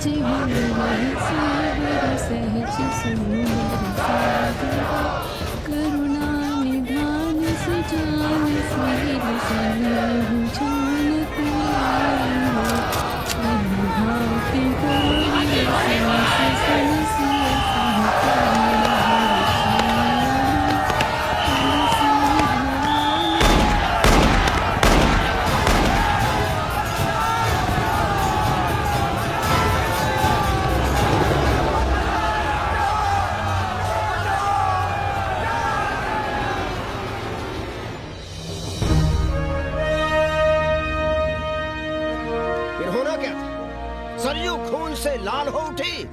जे हम रहे सागर सहज सुंदर सागर करुणा निधान सुजान सिर सनेहु जान कुआरो अनुभाति गौरी सास सनसिय सहकाल सरयू खून से लाल हो उठी,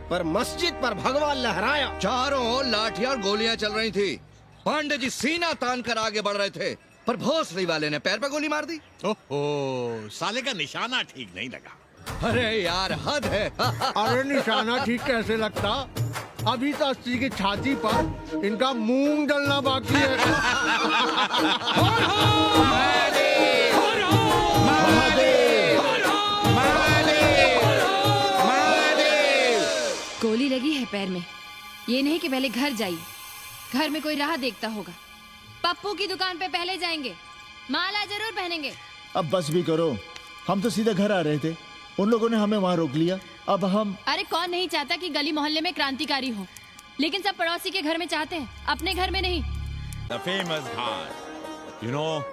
पर मस्जिद पर भगवा लहराया। चारों ओर लाठियां और गोलियां चल रही थी। पांडे जी सीना तान कर आगे बढ़ रहे थे, पर भोसरी वाले ने पैर पे गोली मार दी। ओहो, साले का निशाना ठीक नहीं लगा। अरे यार हद है। अरे निशाना ठीक कैसे लगता? अभी तो अस्सी की छाती पर इनका मूंग डलना बाकी है। गोली लगी है पैर में। ये नहीं कि पहले घर जाइए, घर में कोई राह देखता होगा। पप्पू की दुकान पे पहले जाएंगे, माला जरूर पहनेंगे। अब बस भी करो, हम तो सीधे घर आ रहे थे, उन लोगों ने हमें वहाँ रोक लिया। अब हम अरे कौन नहीं चाहता कि गली मोहल्ले में क्रांतिकारी हो, लेकिन सब पड़ोसी के घर में चाहते हैं, अपने घर में नहीं। The famous Ghat. You know,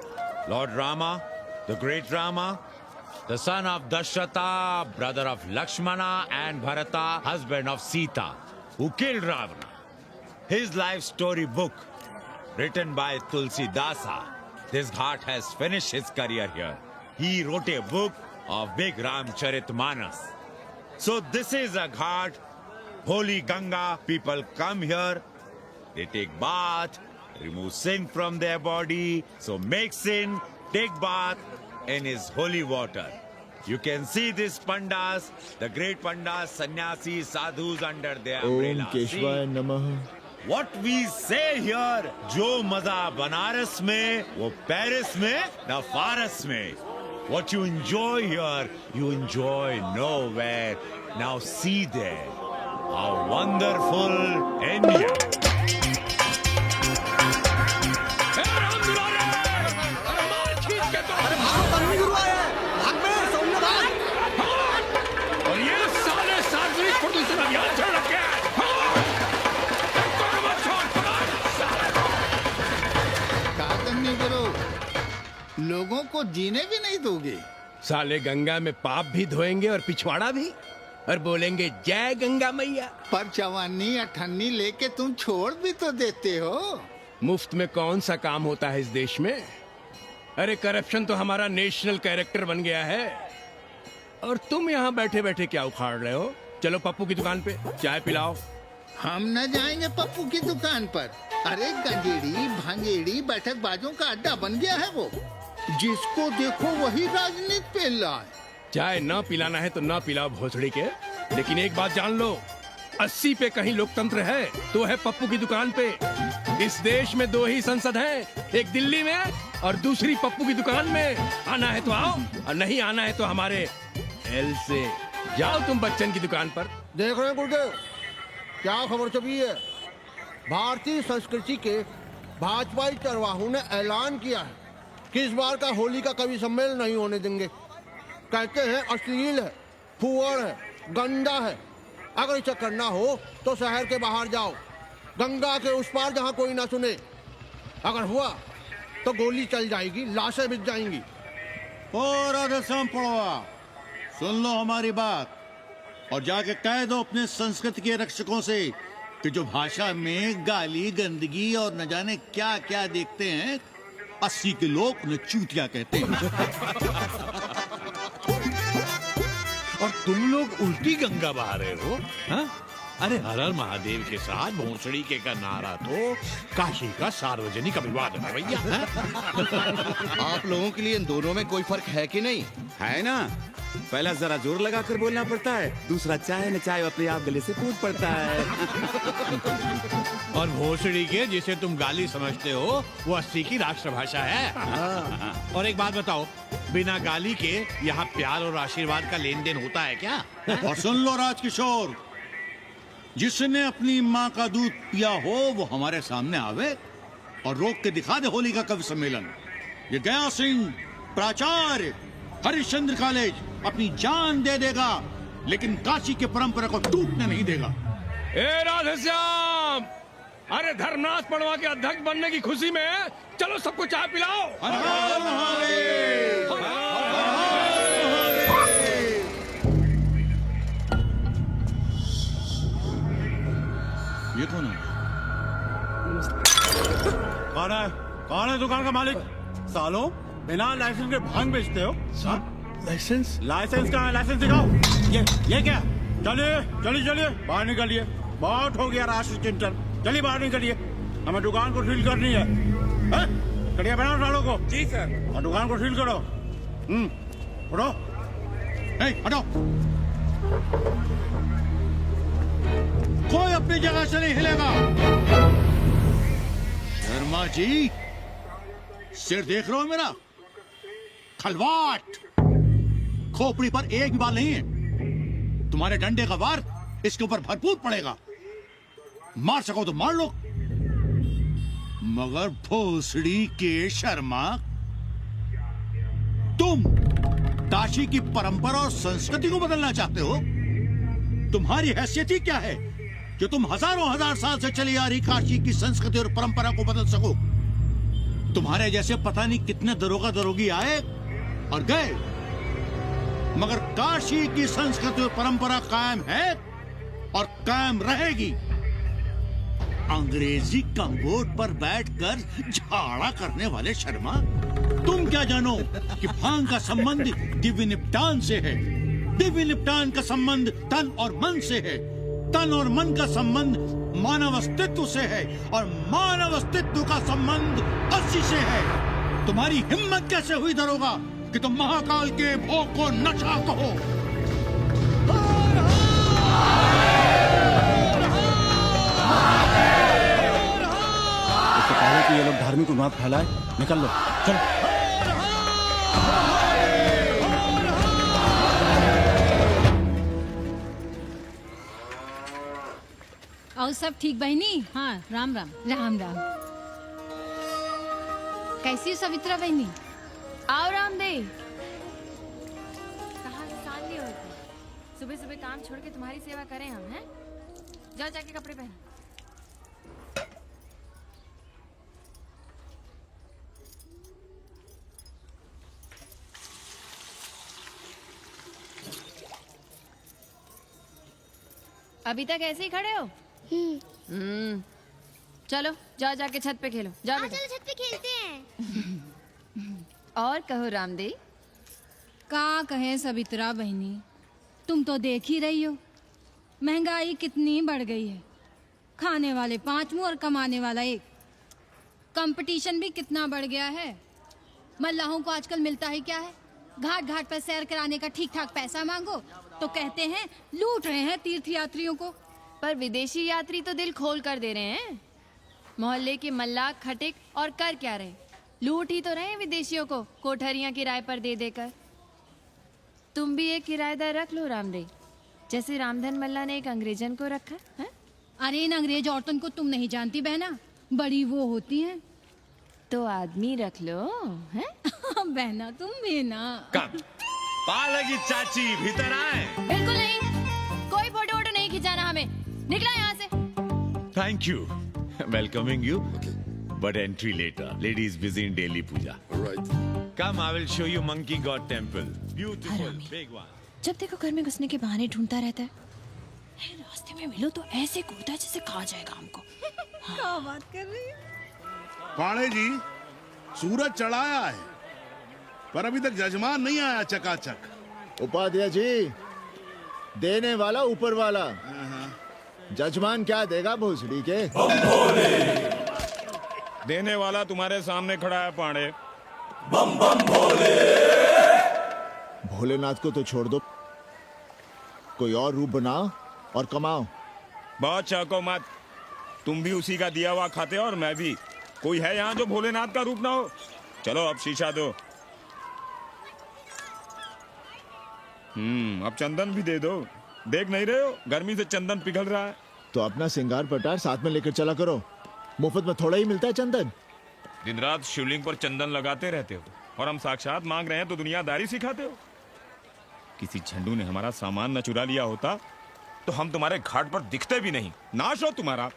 Lord Rama, the great Rama, the son of Dashrata, brother of Lakshmana and Bharata, husband of Sita, who killed Ravana. His life story book, written by Tulsi Dasa. This Ghat has finished his career here. He wrote a book of Big Ramcharitmanas. So this is a Ghat, holy Ganga. People come here, they take bath, remove sin from their body. So make sin, take bath in his holy water. You can see these pandas, the great pandas, sannyasis, sadhus under their Om umbrella. केशवाय See? नमः। What we say here, जो मजा बनारस में, वो Paris में, न फारस में. What you enjoy here, you enjoy nowhere. Now see there, how wonderful India. और ये साले सार्वजनिक प्रदूषण अभियान चल रखे हैं। लोगों को जीने भी नहीं दोगे। साले गंगा में पाप भी धोएंगे और पिछवाड़ा भी, और बोलेंगे जय गंगा मैया। पर चवानी अठन्नी लेके तुम छोड़ भी तो देते हो। मुफ्त में कौन सा काम होता है इस देश में? अरे करप्शन तो हमारा नेशनल कैरेक्टर बन गया है। और तुम यहाँ बैठे बैठे क्या उखाड़ रहे हो? चलो पप्पू की दुकान पे चाय पिलाओ। हम न जाएंगे पप्पू की दुकान पर। अरे गंजेड़ी भांगेड़ी बैठक बाजों का अड्डा बन गया है वो। जिसको देखो वही राजनीति पे लाए। चाय न पिलाना है तो न पिलाओ भोसड़ी के, लेकिन एक बात जान लो, 80 पे कहीं लोकतंत्र है तो है पप्पू की दुकान पे। इस देश में 2 ही संसद हैं, एक दिल्ली में और दूसरी पप्पू की दुकान में। आना है तो आओ और नहीं आना है तो हमारे एल से जाओ तुम बच्चन की दुकान पर। देख रहे हैं गुरुदेव, क्या खबर छपी है? भारतीय संस्कृति के भाजपाई चरवाहों ने ऐलान किया है कि इस बार का होली का कवि सम्मेलन नहीं होने देंगे। कहते हैं अश्लील है, फुअड़ है, गंदा है। अगर इसे करना हो तो शहर के बाहर जाओ, गंगा के उस पार जहाँ कोई ना सुने। अगर हुआ तो गोली चल जाएगी, लाशें बिक जाएंगी। ओ राधेश्याम पड़वा, सुन लो हमारी बात और जाके कह दो अपने संस्कृति के रक्षकों से कि जो भाषा में गाली गंदगी और न जाने क्या क्या देखते हैं, 80 के लोग उन्हें चूतिया कहते हैं। और तुम लोग उल्टी गंगा बहा रहे हो, हाँ? अरे हर हर महादेव के साथ भोसड़ी के का नारा तो काशी का सार्वजनिक अभिवादन है भैया। आप लोगों के लिए इन दोनों में कोई फर्क है कि नहीं? है ना, पहला जरा जोर लगा कर बोलना पड़ता है, दूसरा चाहे न चाहे अपने आप गले से कूद पड़ता है। और भोसड़ी के जिसे तुम गाली समझते हो वो 80 की राष्ट्रभाषा है। और एक बात बताओ, बिना गाली के यहाँ प्यार और आशीर्वाद का लेन देन होता है क्या? और सुन लो राजकिशोर, जिसने अपनी माँ का दूध पिया हो वो हमारे सामने आवे और रोक के दिखा दे होली का कवि सम्मेलन। ये गया सिंह प्राचार्य हरिश्चंद्र कॉलेज अपनी जान दे देगा, लेकिन काशी के परंपरा को टूटने नहीं देगा। ए राधेश्याम, अरे धर्मनाथ पड़वा के अध्यक्ष बनने की खुशी में चलो सबको चाय पिलाओ। हर हर महादेव, हर हर महादेव। ये कौन है? कौन है दुकान का मालिक? सालों बिना लाइसेंस के भांग बेचते हो? लाइसेंस? लाइसेंस कहाँ है? लाइसेंस दिखाओ। ये क्या? चलिए चलिए चलिए बाहर निकलिए, बहुत हो गया राष्ट्र चिंतन। चलिए बाहर निकलिए, हमें दुकान को सील करनी है। कड़िया बनाओ सालों को। जी सर। और दुकान को सील करो। उठो, हटो। कोई अपनी जगह से नहीं हिलेगा। शर्मा जी, सिर देख रहे हो मेरा? खलवाट, खोपड़ी पर एक भी बाल नहीं है। तुम्हारे डंडे का वार इसके ऊपर भरपूर पड़ेगा। मार सको तो मार लो, मगर भोसड़ी के शर्मा, तुम काशी की परंपरा और संस्कृति को बदलना चाहते हो? तुम्हारी हैसियत ही क्या है जो तुम हजारों हजार साल से चली आ रही काशी की संस्कृति और परंपरा को बदल सको? तुम्हारे जैसे पता नहीं कितने दरोगा दरोगी आए और गए, मगर काशी की संस्कृति और परंपरा कायम है और कायम रहेगी। अंग्रेजी कम्बोर्ड पर बैठकर झाड़ा करने वाले शर्मा, तुम क्या जानो कि भांग का संबंध दिव्य निपटान से है। दिव्य निपटान का संबंध तन और मन से है। तन और मन का संबंध मानव अस्तित्व से है और मानव अस्तित्व का संबंध अस्सी से है। तुम्हारी हिम्मत कैसे हुई दरोगा कि तुम महाकाल के भोग को नशा कहो? इससे पहले कि ये लोग धार्मिक उन्माद फैलाए, निकल लो, चलो। और सब ठीक बहनी? हाँ, राम राम। राम राम। कैसी हो सवित्रा बहनी? आओ रामदेव। कहाँ से साल लिए हो? सुबह सुबह काम छोड़ के तुम्हारी सेवा करें हम, हैं? जाओ जाके कपड़े पहनो। अभी तक ऐसे ही खड़े हो? चलो जाओ जाके छत पे खेलो। जाओ बेटा। चलो छत पे खेलते हैं। और कहो रामदेव। का कहे सवित्रा बहनी, तुम तो देख ही रही हो महंगाई कितनी बढ़ गई है। खाने वाले 5 मुंह और कमाने वाला 1। कंपटीशन भी कितना बढ़ गया है। मल्लाहों को आजकल मिलता ही क्या है? घाट घाट पर सैर कराने का ठीक ठाक पैसा मांगो तो कहते हैं लूट रहे हैं तीर्थ यात्रियों को। पर विदेशी यात्री तो दिल खोल कर दे रहे हैं। मोहल्ले के मल्लाह खटिक और कर क्या रहे? लूट ही तो रहे हैं विदेशियों को कोठरियां किराए पर दे देकर। तुम भी एक किराएदार रख लो रामदेव, जैसे रामधन मल्ला ने एक अंग्रेजन को रखा है। अरे इन अंग्रेज औरतों को तुम नहीं जानती बहना, बड़ी वो होती हैं। तो आदमी रख लो, हैं? बहना तुम भी ना। पालगी चाची भीतर आए। बिल्कुल नहीं, कोई फोटो वोटो नहीं खिंचाना हमें। निकला यहाँ से। Thank you. Welcoming you, but entry later. Ladies busy in daily puja. Right. Come, I will show you Monkey God Temple. Beautiful, हरामी। big one. जब देखो घर में घुसने के बहाने ढूंढता रहता है। रास्ते में मिलो तो ऐसे कूदता है जैसे खा जाएगा हमको। क्या बात कर रही है? पाणे जी, सूरज चढ़ाया है पर अभी तक जजमान नहीं आया चकाचक। उपाध्याय जी, देने वाला ऊपर वाला। जजमान क्या देगा भोसड़ी के? देने वाला तुम्हारे सामने खड़ा है पांडे। भोलेनाथ को तो छोड़ दो, कोई और रूप बनाओ और कमाओ। बहुत चौको मत, तुम भी उसी का दिया हुआ खाते हो और मैं भी। कोई है यहाँ जो भोलेनाथ का रूप ना हो? चलो अब शीशा दो। अब चंदन भी दे दो। देख नहीं रहे हो गर्मी से चंदन पिघल रहा है। तो अपना सिंगार पटार साथ में लेकर चला करो, मुफ्त में थोड़ा ही मिलता है चंदन। दिन रात शिवलिंग पर चंदन लगाते रहते हो और हम साक्षात मांग रहे हैं तो दुनियादारी सिखाते हो। किसी झंडू ने हमारा सामान न चुरा लिया होता तो हम तुम्हारे घाट पर दिखते भी नहीं। नाश हो तुम्हारा।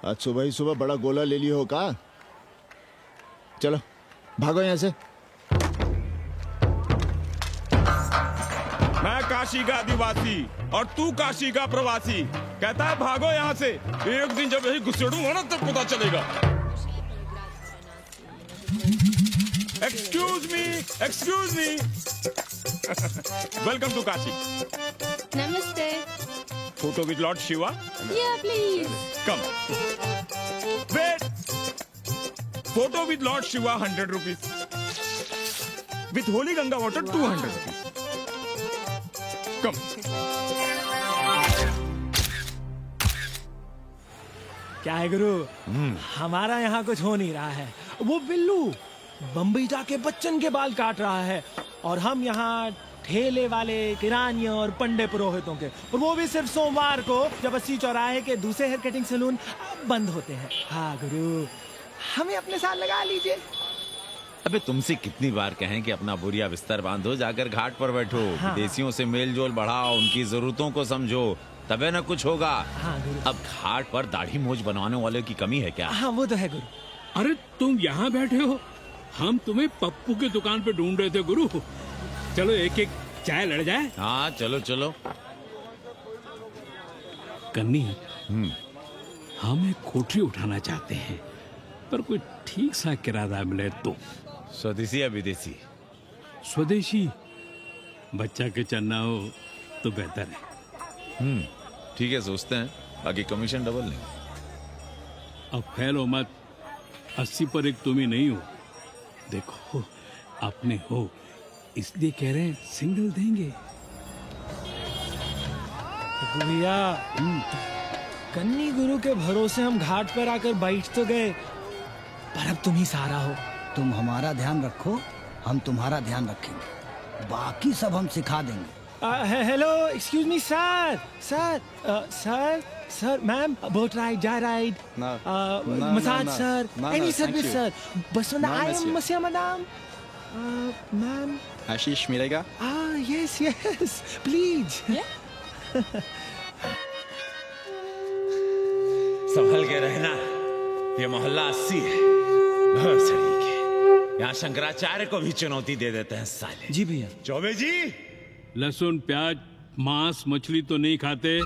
आज सुबह ही सुबह बड़ा गोला ले लियो हो का? चलो भागो यहाँ से। मैं काशी का आदिवासी और तू काशी का प्रवासी। कहता है भागो यहाँ से। एक दिन जब यही घुसेड़ूंगा ना तब पता चलेगा। Excuse me welcome to Kashi. Namaste. Photo with lord Shiva. Yeah please. Come wait. Photo with lord Shiva 100 rupees. With holy Ganga water 200 rupees. Come. क्या है गुरु, हमारा यहाँ कुछ हो नहीं रहा है। वो बिल्लू बम्बई जाके बच्चन के बाल काट रहा है और हम यहाँ ठेले वाले, किरानियों और पंडे पुरोहितों के, और वो भी सिर्फ सोमवार को, जब 80 चौराहे के दूसरे हेयर कटिंग सैलून बंद होते हैं। हाँ गुरु, हमें अपने साथ लगा लीजिए। अबे तुमसे कितनी बार कहें कि अपना बोरिया बिस्तर बांधो, जाकर घाट पर बैठो। हाँ। विदेशियों से मेल जोल बढ़ाओ, उनकी जरूरतों को समझो, तबे न कुछ होगा। हाँ गुरु। अब घाट पर दाढ़ी मूछ बनवाने वाले की कमी है क्या? हाँ वो तो है गुरु। अरे तुम यहाँ बैठे हो, हम तुम्हें पप्पू की दुकान पे ढूंढ रहे थे गुरु। चलो एक एक चाय लड़ जाए। हाँ चलो चलो। कन्नी, हम एक कोठरी उठाना चाहते हैं, पर कोई ठीक सा किराया मिले तो। स्वदेशी या विदेशी? स्वदेशी। बच्चा के चन्ना हो तो बेहतर है। ठीक है, सोचते हैं, बाकी कमीशन डबल नहीं। अब फैलो मत, 80 पर एक तुम ही नहीं हो। देखो अपने हो इसलिए कह रहे हैं, सिंगल देंगे। भैया, कन्नी गुरु के भरोसे हम घाट पर आकर बैठ तो गए, पर अब तुम ही सहारा हो। तुम हमारा ध्यान रखो, हम तुम्हारा ध्यान रखेंगे, बाकी सब हम सिखा देंगे। Hello, excuse me sir, sir, ma'am, boat ride, जा ride, massage sir, any service sir, बसवंत I am Masiya madam, ma'am. आशीष मिलेगा? Yes, please. संभल के रहना, ये मोहल्ला 80 है, भोसड़ी के। यहाँ शंकराचार्य को भी चुनौती दे देते हैं साले। जी भैया। चौबे जी, लहसुन, प्याज, मांस, मछली तो नहीं खाते?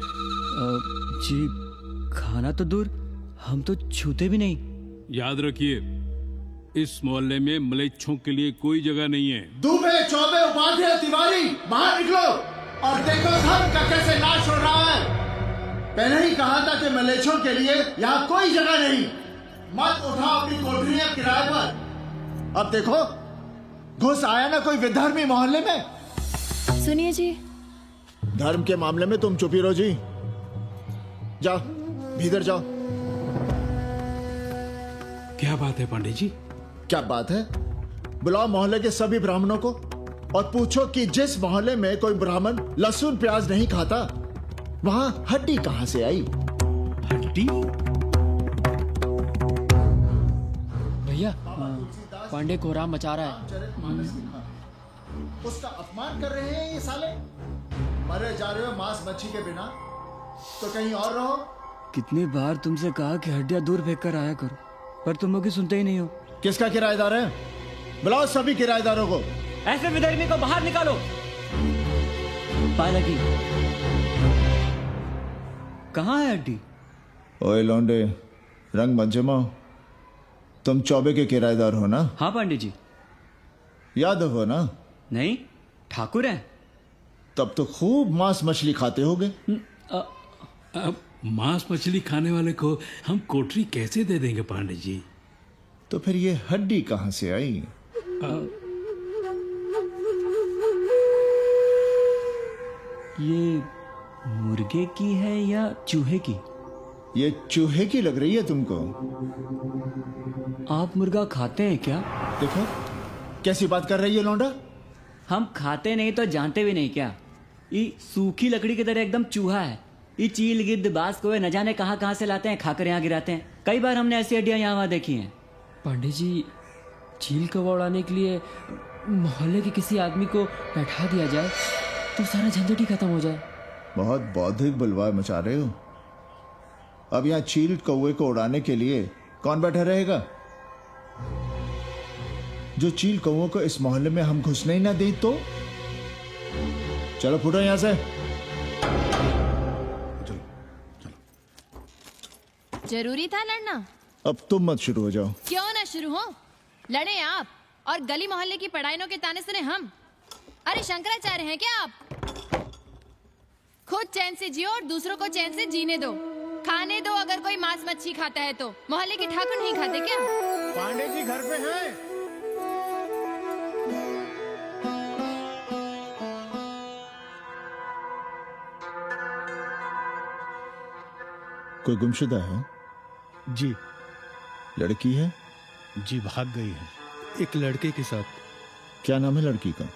जी खाना तो दूर, हम तो छूते भी नहीं। याद रखिए, इस मोहल्ले में मलेच्छों के लिए कोई जगह नहीं है। दुबे, चौबे, उपाध्याय, तिवारी, बाहर निकलो और देखो धर्म का कैसे नाश हो रहा है। पहले ही कहा था कि मलेच्छों के लिए यहाँ कोई जगह नहीं। मत उठाओ अपनी कोठरियां किराए पर। अब देखो, घुस आया ना कोई विधर्मी मोहल्ले में। सुनिए जी, धर्म के मामले में तुम चुप ही रहो जी। जाओ, भीतर जाओ। क्या बात है पांडे जी? क्या बात है? बुलाओ मोहल्ले के सभी ब्राह्मणों को और पूछो कि जिस मोहल्ले में कोई ब्राह्मण लहसुन प्याज नहीं खाता, वहां हड्डी कहां से आई? हड्डी? भैया, पांडे कोहराम मचा रहा है। उसका अपमान कर रहे हैं ये साले। मरे जा रहे हो मांस मच्छी के बिना, तो कहीं और रहो। कितनी बार तुमसे कहा कि हड्डियां दूर फेंक कर आया करो, पर तुम लोग सुनते ही नहीं हो। किसका किराएदार है? बुलाओ सभी किराएदारों को। ऐसे विधर्मी को बाहर निकालो। पालकी, कहाँ है हड्डी? ओए लौंडे, रंग मत जमाओ। तुम चौबे के किराएदार हो ना? हाँ पांडे जी। यादव हो ना? नहीं, ठाकुर हैं। तब तो खूब मांस मछली खाते होगे। मांस मछली खाने वाले को हम कोठरी कैसे दे देंगे पांडे जी? तो फिर ये हड्डी कहाँ से आई? ये मुर्गे की है या चूहे की? ये चूहे की लग रही है तुमको। आप मुर्गा खाते हैं क्या? देखो कैसी बात कर रही है लौंडा। हम खाते नहीं तो जानते भी नहीं क्या? ये सूखी लकड़ी की तरह एकदम चूहा है। ये चील गिद्ध बाज को न जाने कहाँ से लाते हैं, खाकर यहाँ गिराते हैं। कई बार हमने ऐसी हड्डियाँ यहाँ वहाँ देखी हैं। पांडे जी, चील कौवा उड़ाने के लिए मोहल्ले के किसी आदमी को बैठा दिया जाए तो सारा झंझट ही खत्म हो जाए। बहुत बौद्धिक बलवाए मचा रहे हो। अब यहाँ चील कौवे को उड़ाने के लिए कौन बैठा रहेगा? जो चील कौवों को इस मोहल्ले में हम घुसने ही ना दें तो? चलो फुटो यहां से। जरूरी था लड़ना? अब तुम मत शुरू हो जाओ। क्यों ना शुरू हो? लड़े आप और गली मोहल्ले की पढ़ाइयों के ताने सुने हम। अरे शंकराचार्य हैं क्या आप? खुद चैन से जियो और दूसरों को चैन से जीने दो। खाने दो अगर कोई मांस मच्छी खाता है तो। मोहल्ले के ठाकुर नहीं खाते क्या? पांडे जी घर पे हैं? कोई गुमशुदा है? जी। लड़की है? जी भाग गई है एक लड़के के साथ। क्या नाम है लड़की का?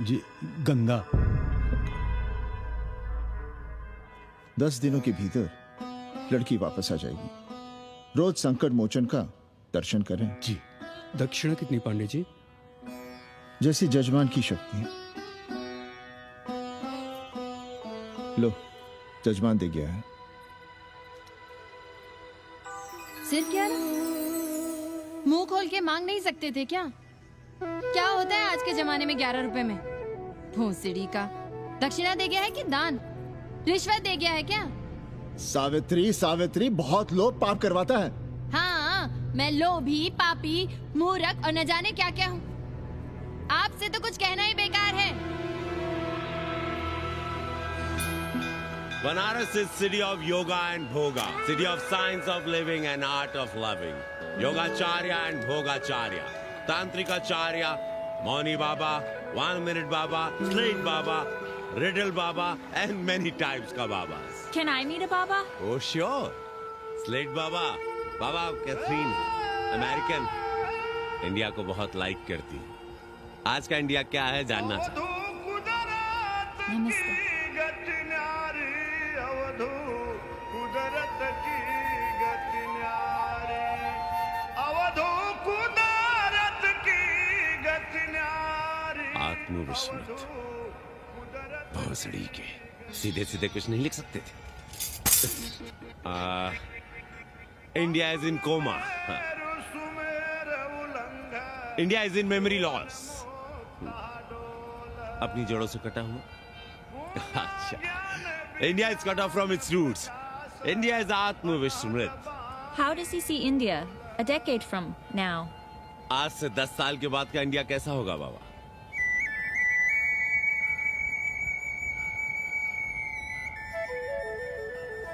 जी गंगा। 10 दिनों के भीतर लड़की वापस आ जाएगी। रोज संकट मोचन का दर्शन करें। जी। दक्षिणा कितनी पांडे जी? जैसी जजमान की शक्ति। लो जजमान दे गया है। सिर्फ क्या? मुंह खोल के मांग नहीं सकते थे क्या? क्या होता है आज के जमाने में 11 रुपए में? भोसड़ी का। दक्षिणा दे गया है कि दान? रिश्वत दे गया है क्या? सावित्री सावित्री बहुत लोभ पाप करवाता है। हाँ, मैं लोभी, पापी, मूर्ख और न जाने क्या क्या हूँ। आपसे तो कुछ कहना ही बेकार है। Banaras is city of yoga and bhoga, city of science of living and art of loving. Yogacharya and Bhogacharya, Tantrikacharya, Mauni Baba, 1 Minute Baba, Straight Baba, Riddle Baba, and many types ka Babas. Can I meet a Baba? Oh sure, Slate Baba, Baba Catherine, American, India को बहुत like करती है। आज का India क्या है जानना चाहती हूँ। नमस्ते। आत्मविस्मृत भोसड़ी के सीधे सीधे कुछ नहीं लिख सकते थे। India is in coma. India is in memory loss. अपनी जड़ों से कटा हुआ। अच्छा, India is cut off from its roots. India is आत्मविस्मृत। How does he see India a decade from now? आज से 10 साल के बाद का इंडिया कैसा होगा बाबा?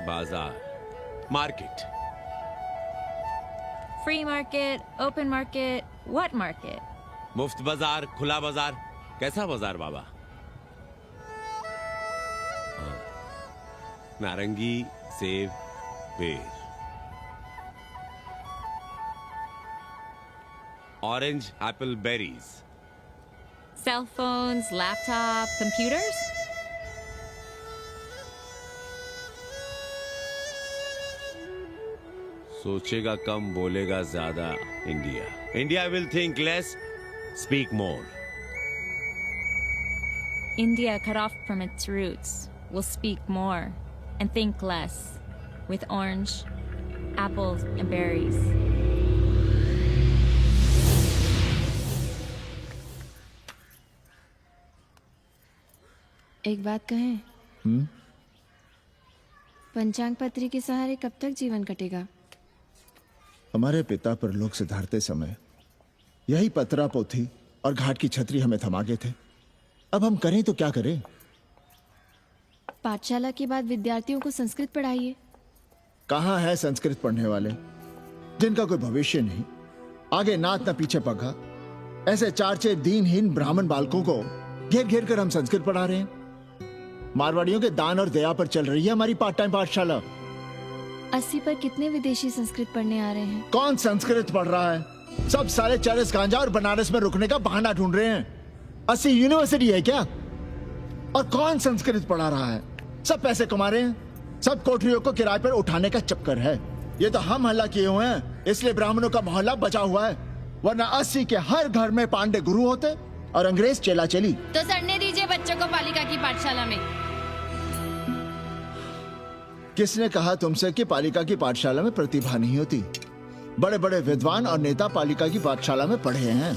बाजार, market. Free market, open market, what market? मुफ्त बाजार, खुला बाजार, कैसा बाजार बाबा? नारंगी, सेब, बेर। Orange, apple, berries. Cell phones, laptop, computers? सोचेगा कम, बोलेगा ज्यादा। India. India will think less, speak more. India, cut off from its roots, will speak more and think less, with orange, apples, and berries. एक बात कहें? पंचांग पत्री के सहारे कब तक जीवन कटेगा? हमारे पिता पर लोग सिधारते समय यही पतरा पोथी और घाट की छतरी हमें थमा गए थे। अब हम करें तो क्या करें? पाठशाला के बाद विद्यार्थियों को संस्कृत पढ़ाइए। कहाँ है संस्कृत पढ़ने वाले जिनका कोई भविष्य नहीं, आगे नात न पीछे पगा। ऐसे 4-6 दीनहीन ब्राह्मण बालकों को घेर घेर कर हम संस्कृत पढ़ा रहे हैं। मारवाड़ियों के दान और दया पर चल रही है हमारी पार्ट टाइम पाठशाला। 80 पर कितने विदेशी संस्कृत पढ़ने आ रहे हैं? कौन संस्कृत पढ़ रहा है? सब सारे चरस गांजा और बनारस में रुकने का बहाना ढूंढ रहे हैं। 80 यूनिवर्सिटी है क्या? और कौन संस्कृत पढ़ा रहा है? सब पैसे कमा रहे हैं। सब कोठरियों को किराए पर उठाने का चक्कर है। ये तो हम हल्ला किए हुए हैं, इसलिए ब्राह्मणों का मोहल्ला बचा हुआ है, वरना 80 के हर घर में पांडे गुरु होते और अंग्रेज चेला चली। तो सड़ने दीजिए बच्चों को पालिका की पाठशाला में। किसने कहा तुमसे कि पालिका की पाठशाला में प्रतिभा नहीं होती? बड़े बड़े विद्वान और नेता पालिका की पाठशाला में पढ़े हैं।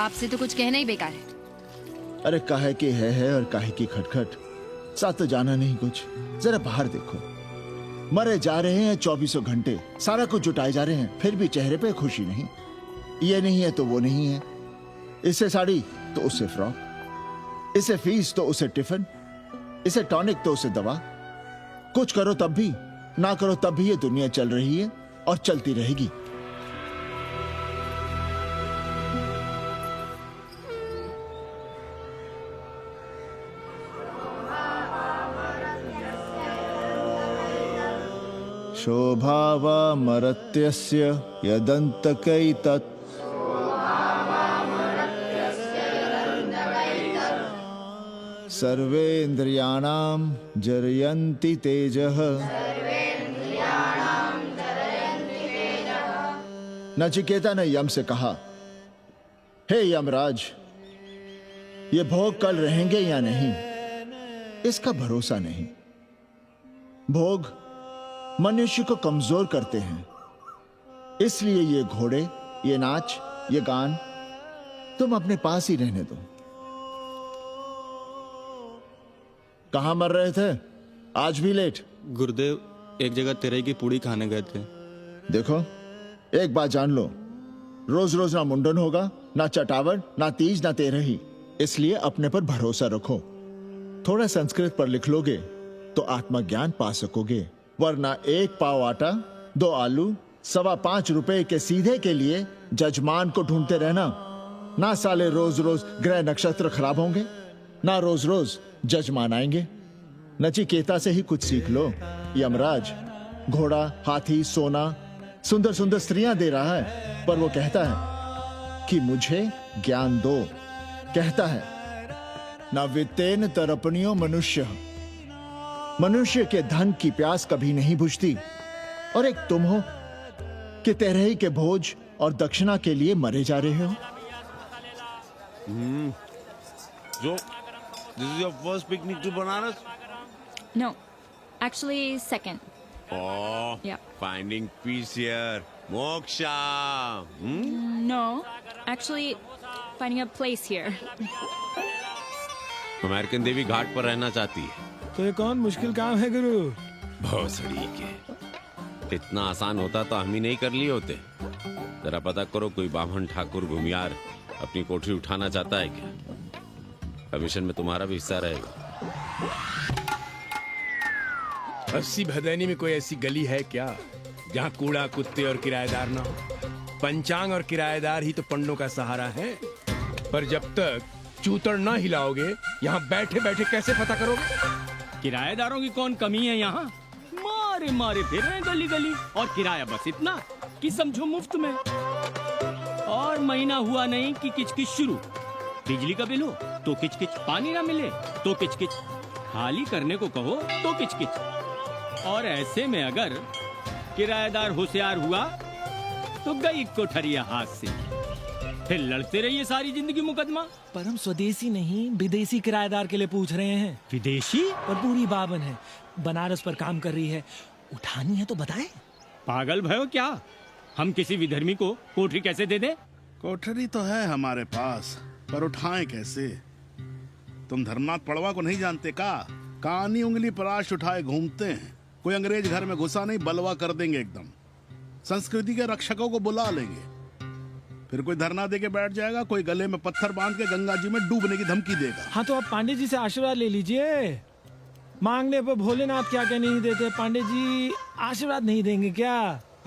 आपसे तो कुछ कहना ही बेकार है। अरे काहे की है और काहे की खटखट, साथ तो जाना नहीं कुछ। जरा बाहर देखो, मरे जा रहे हैं 24 घंटे, सारा कुछ जुटाए जा रहे हैं, फिर भी चेहरे पे खुशी नहीं। ये नहीं है तो वो नहीं है, इससे साड़ी तो उससे फ्रॉक, इसे फीस तो उसे टिफिन, इसे टॉनिक तो उसे दवा। कुछ करो तब भी, ना करो तब भी ये दुनिया चल रही है और चलती रहेगी। शोभावा मरत्यस्य यदन्तकैतत् सर्वेन्द्रियाणां जरयन्ति तेजः। नचिकेता ने यम से कहा, हे यमराज, ये भोग कल रहेंगे या नहीं, इसका भरोसा नहीं। भोग मनुष्य को कमजोर करते हैं, इसलिए ये घोड़े, ये नाच, ये गान तुम अपने पास ही रहने दो। कहां मर रहे थे? आज भी लेट? गुरुदेव, एक जगह तेरे की पूड़ी खाने गए थे। देखो, एक बात जान लो, रोज रोज ना मुंडन होगा, ना चटावट, ना तीज, ना तेरही। इसलिए अपने पर भरोसा रखो। थोड़ा संस्कृत पर लिख लोगे तो आत्मज्ञान पा सकोगे, वरना 1 पाव आटा, 2 आलू, 5.25 रुपए के सीधे के लिए जजमान को ढूंढते रहना। ना साले रोज रोज ग्रह नक्षत्र खराब होंगे, ना रोज रोज जजमान आएंगे। नचिकेता से ही कुछ सीख लो। यमराज घोड़ा, हाथी, सोना, सुंदर सुंदर स्त्रियां दे रहा है, पर वो कहता है कि मुझे ज्ञान दो। कहता है, ना वित्तेन तरपणियो मनुष्य, मनुष्य के धन की प्यास कभी नहीं बुझती। और एक तुम हो कि तेरही के भोज और दक्षिणा के लिए मरे जा रहे हो। So, this is your first picnic to Banaras? No, actually second. Oh, Yeah. finding peace here. Moksha. No, actually finding a place here. American देवी घाट पर रहना चाहती है। तो ये कौन मुश्किल काम है गुरु? भोसड़ी के, इतना आसान होता तो हम ही नहीं कर लिए होते। जरा पता करो, कोई बामन ठाकुर भूमियार अपनी कोठरी उठाना चाहता है क्या? कमीशन में तुम्हारा भी हिस्सा रहेगा। 80 भदैनी में कोई ऐसी गली है क्या जहाँ कूड़ा, कुत्ते और किराएदार ना हो? पंचांग और किराएदार ही तो पंडों का सहारा है। पर जब तक चूतड़ ना हिलाओगे, यहाँ बैठे बैठे कैसे पता करोगे? किराएदारों की कौन कमी है यहाँ? मारे मारे फिर रहे हैं गली गली, और किराया बस इतना कि समझो मुफ्त में। और महीना हुआ नहीं कि किचकिच शुरू। बिजली का बिल हो तो किचकिच, पानी ना मिले तो किचकिच, खाली करने को कहो तो किचकिच। और ऐसे में अगर किराएदार होशियार हुआ तो गई कोठरिया हाथ से, फिर लड़ते रहिए सारी जिंदगी मुकदमा। पर हम स्वदेशी नहीं, विदेशी किराएदार के लिए पूछ रहे हैं। विदेशी? और बूढ़ी बाबन है, बनारस पर काम कर रही है, उठानी है तो बताएं। पागल भयो क्या? हम किसी विधर्मी को कोठरी कैसे दे दे? कोठरी तो है हमारे पास, पर उठाएं कैसे? तुम धर्मनाथ पड़वा को नहीं जानते का? कानी उंगली पराश उठाए घूमते हैं। कोई अंग्रेज घर में घुसा नहीं, बलवा कर देंगे एकदम। संस्कृति के रक्षकों को बुला लेंगे, फिर कोई धरना दे के बैठ जाएगा, कोई गले में पत्थर बांध के गंगा जी में डूबने की धमकी देगा। हाँ तो आप पांडे जी से आशीर्वाद ले लीजिए। मांगने पर भोलेनाथ क्या क्या नहीं देते। पांडे जी आशीर्वाद नहीं देंगे क्या?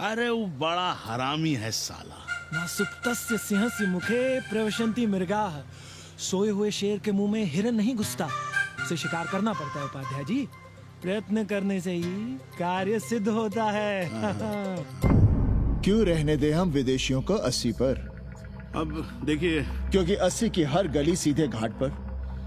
अरे वो बड़ा हरामी है साला। ना सुप्तस्य सिंहस्य मुखे प्रवशन्ति मृगाः। सोए हुए शेर के मुंह में हिरन नहीं घुसता, उसे शिकार करना पड़ता है उपाध्याय जी। प्रयत्न करने से ही कार्य सिद्ध होता है। क्यों रहने दे हम विदेशियों को 80 पर? अब देखिए, क्योंकि 80 की हर गली सीधे घाट पर,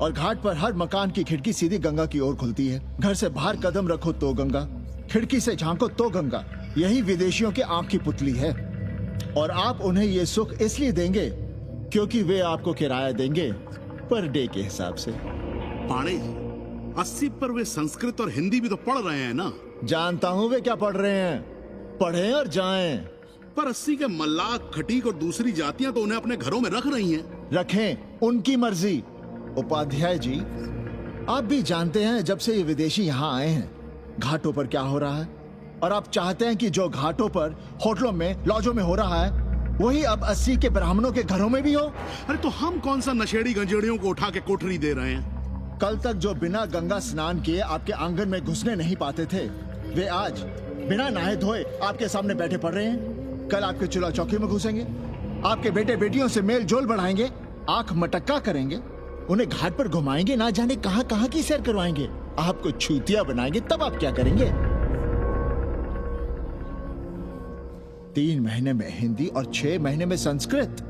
और घाट पर हर मकान की खिड़की सीधी गंगा की ओर खुलती है। घर से बाहर कदम रखो तो गंगा, खिड़की से झांको तो गंगा। यही विदेशियों की आंख की पुतली है। और आप उन्हें ये सुख इसलिए देंगे क्योंकि वे आपको किराया देंगे पर डे के हिसाब से। पाड़े 80 पर वे संस्कृत और हिंदी भी तो पढ़ रहे हैं ना? जानता हूँ वे क्या पढ़ रहे हैं, पढ़ें और जाएं। पर 80 के मल्लाक, खटीक और दूसरी जातियां तो उन्हें अपने घरों में रख रही हैं। रखें, उनकी मर्जी। उपाध्याय जी, आप भी जानते हैं जब से ये विदेशी यहाँ आए हैं घाटों पर क्या हो रहा है, और आप चाहते हैं कि जो घाटों पर, होटलों में, लॉजों में हो रहा है वही अब 80 के ब्राह्मणों के घरों में भी हो। अरे तो हम कौन सा नशेड़ी गंजेड़ियों को उठा के कोठरी दे रहे हैं? कल तक जो बिना गंगा स्नान किए आपके आंगन में घुसने नहीं पाते थे, वे आज बिना नहाए धोए आपके सामने बैठे पड़ रहे हैं। कल आपके चूल्हा चौकी में घुसेंगे, आपके बेटे बेटियों से मेल जोल बढ़ाएंगे, आंख मटक्का करेंगे, उन्हें घाट पर घुमाएंगे, ना जाने कहां कहां की सैर करवाएंगे, आपको छूतिया बनाएंगे। तब आप क्या करेंगे? 3 महीने में हिंदी और 6 महीने में संस्कृत।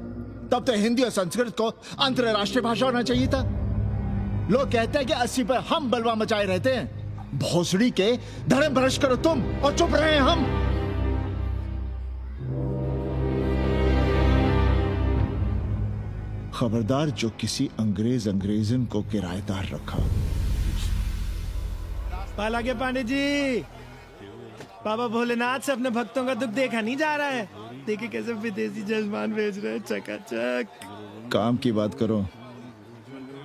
तब तो हिंदी और संस्कृत को अंतरराष्ट्रीय भाषा होना चाहिए था। लोग कहते हैं कि 80 पर हम बलवा मचाए रहते हैं। भोसड़ी के, धर्म भ्रष्ट करो तुम और चुप रहे हम। खबरदार जो किसी अंग्रेजन को किराएदार रखा। पाला के पांडे जी, बाबा भोलेनाथ से अपने भक्तों का दुख देखा नहीं जा रहा है। देखिए कैसे विदेशी जजमान भेज रहे हैं, चकाचक। काम की बात करो।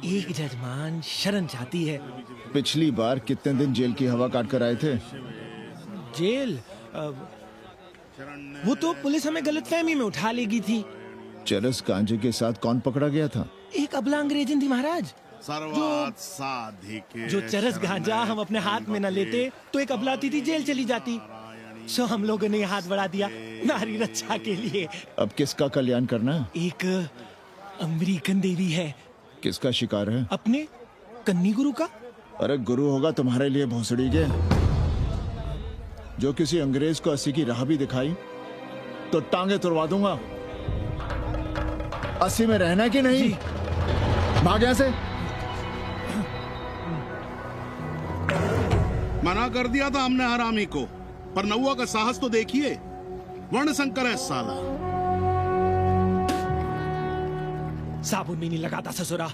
एक जजमान शरण चाहती है। पिछली बार कितने दिन जेल की हवा काट कर आए थे? जेल? वो तो पुलिस हमें गलतफहमी में उठा लेगी थी। चरस गांजे के साथ कौन पकड़ा गया था? एक अबला अंग्रेजन थी महाराज। जो चरस गांजा हम अपने हाथ में न लेते तो एक अबलाती थी जेल चली जाती। सो हम लोगों ने हाथ बढ़ा दिया नारी रक्षा के लिए। अब किसका कल्याण करना? एक अमेरिकन देवी है। किसका शिकार है? अपने कन्नी गुरु का। अरे गुरु होगा तुम्हारे लिए भोसड़ी के। जो किसी अंग्रेज को 80 की राह भी दिखाई तो टांगे तुड़वा दूंगा। 80 में रहना कि नहीं? भाग यहां से। मना कर दिया था हमने हरामी को, पर नौवा का साहस तो देखिए। वर्ण संकर है साला। साबुन भी नहीं लगाता ससुरा,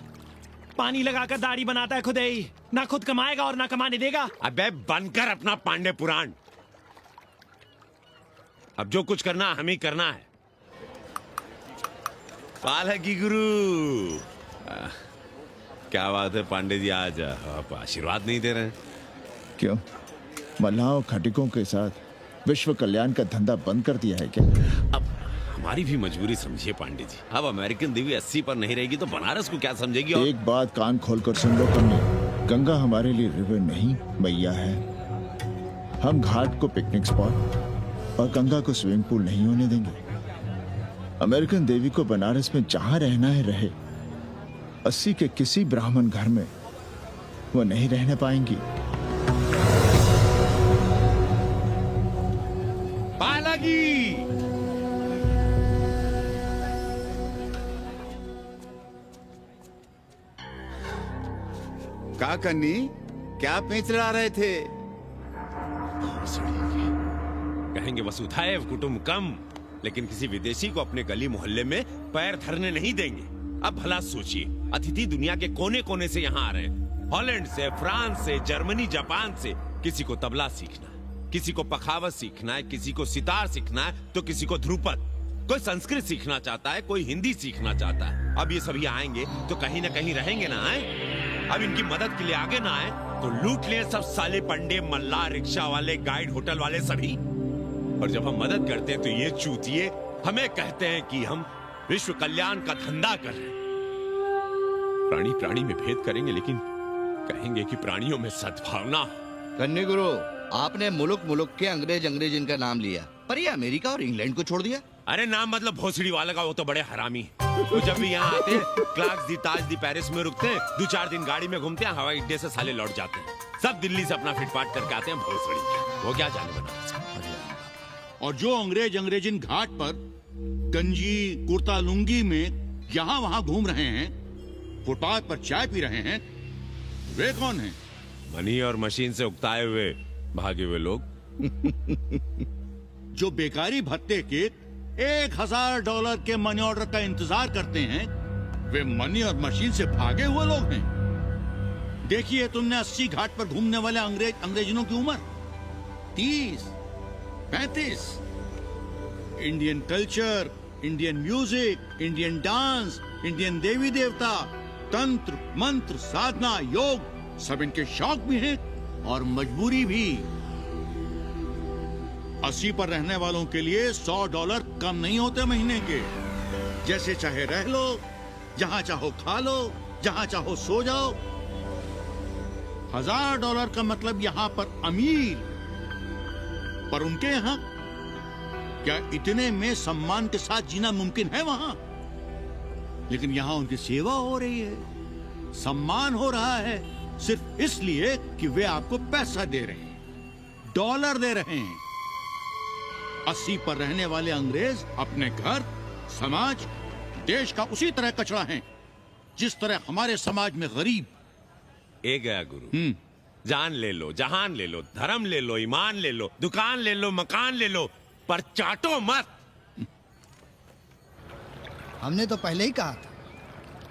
पानी लगाकर दाढ़ी बनाता है खुद ही। ना खुद कमाएगा और ना कमाने देगा। अबे बनकर अपना पांडे पुराण। अब जो कुछ करना हमें करना है। पाला की गुरु। क्या बात है पांडे जी, आज आप आशीर्वाद नहीं दे रहे हैं? क्यों? मल्लाहों खटिकों के साथ विश्व कल्याण का धंधा बंद कर दिया है क्या? अब हमारी भी मजबूरी समझिए पांडे जी। अब अमेरिकन देवी 80 पर नहीं रहेगी तो बनारस को क्या समझेगी? और एक बात कान खोलकर सुन लो कन्नी, गंगा हमारे लिए रिवर नहीं मैया है। हम घाट को पिकनिक स्पॉट और गंगा को स्विमिंग पूल नहीं होने देंगे। अमेरिकन देवी को बनारस में जहां रहना है रहे। 80 के किसी ब्राह्मण घर में वो नहीं रहने पाएंगी। पालागी का कन्नी, क्या पेंच रहे थे? कहेंगे वसुधैव कुटुंबकम, लेकिन किसी विदेशी को अपने गली मोहल्ले में पैर धरने नहीं देंगे। अब भला सोचिए, अतिथि दुनिया के कोने कोने से यहाँ आ रहे हैं। हॉलैंड से, फ्रांस से, जर्मनी, जापान से। किसी को तबला सीखना है, किसी को पखावत सीखना है, किसी को सितार सीखना है, तो किसी को ध्रुपद। कोई संस्कृत सीखना चाहता है, कोई हिंदी सीखना चाहता है। अब ये सभी आएंगे तो कहीं ना कहीं रहेंगे ना। आए अब इनकी मदद के लिए आगे ना आए तो लूट लिए सब साले पंडे, मल्ला, रिक्शा वाले, गाइड, होटल वाले सभी। और जब हम मदद करते हैं तो ये चूतिए हमें कहते हैं कि हम विश्व कल्याण का धंधा कर रहे हैं। प्राणी प्राणी में भेद करेंगे, लेकिन कहेंगे कि प्राणियों में सद्भावना। कन्नी गुरु, आपने मुल्क मुल्क के अंग्रेज इनका नाम लिया, पर ये अमेरिका और इंग्लैंड को छोड़ दिया। अरे नाम मतलब भोसड़ी वाला का, वो तो बड़े हरामी। वो जब भी यहाँ आते हैं क्लार्क्स दी ताज दी पेरिस में रुकते हैं, 2-4 दिन गाड़ी में घूमते हैं, हवाई अड्डे से साले लौट जाते हैं। सब दिल्ली से अपना फिटपाट करके आते हैं भोसड़ी। वो क्या जाने बनारस का। और जो अंग्रेजिन घाट पर गंजी कुर्ता लुंगी में यहाँ वहाँ घूम रहे हैं, फुटपाथ पर चाय पी रहे हैं, वे कौन हैं? मनी और मशीन से उकताए हुए भागे हुए लोग। जो बेकारी भत्ते के $1000 के मनी ऑर्डर का इंतजार करते हैं, वे मनी और मशीन से भागे हुए लोग हैं। देखिए तुमने 80 घाट पर घूमने वाले अंग्रेजनों की उम्र 30, 35। Indian culture, Indian music, Indian dance, Indian देवी देवता, तंत्र मंत्र, साधना, योग, सब इनके शौक भी हैं और मजबूरी भी। 80 पर रहने वालों के लिए $100 कम नहीं होते महीने के। जैसे चाहे रह लो, जहां चाहो खा लो, जहां चाहो सो जाओ। $1000 का मतलब यहां पर अमीर, पर उनके यहां क्या इतने में सम्मान के साथ जीना मुमकिन है वहां? लेकिन यहां उनकी सेवा हो रही है, सम्मान हो रहा है, सिर्फ इसलिए कि वे आपको पैसा दे रहे हैं, डॉलर दे रहे हैं। 80 पर रहने वाले अंग्रेज अपने घर, समाज, देश का उसी तरह कचरा हैं, जिस तरह हमारे समाज में गरीब। ए गया गुरु। जान ले लो, जहान ले लो, धर्म ले लो, ईमान ले लो, दुकान ले लो, मकान ले लो, पर चाटो मत। हमने तो पहले ही कहा था,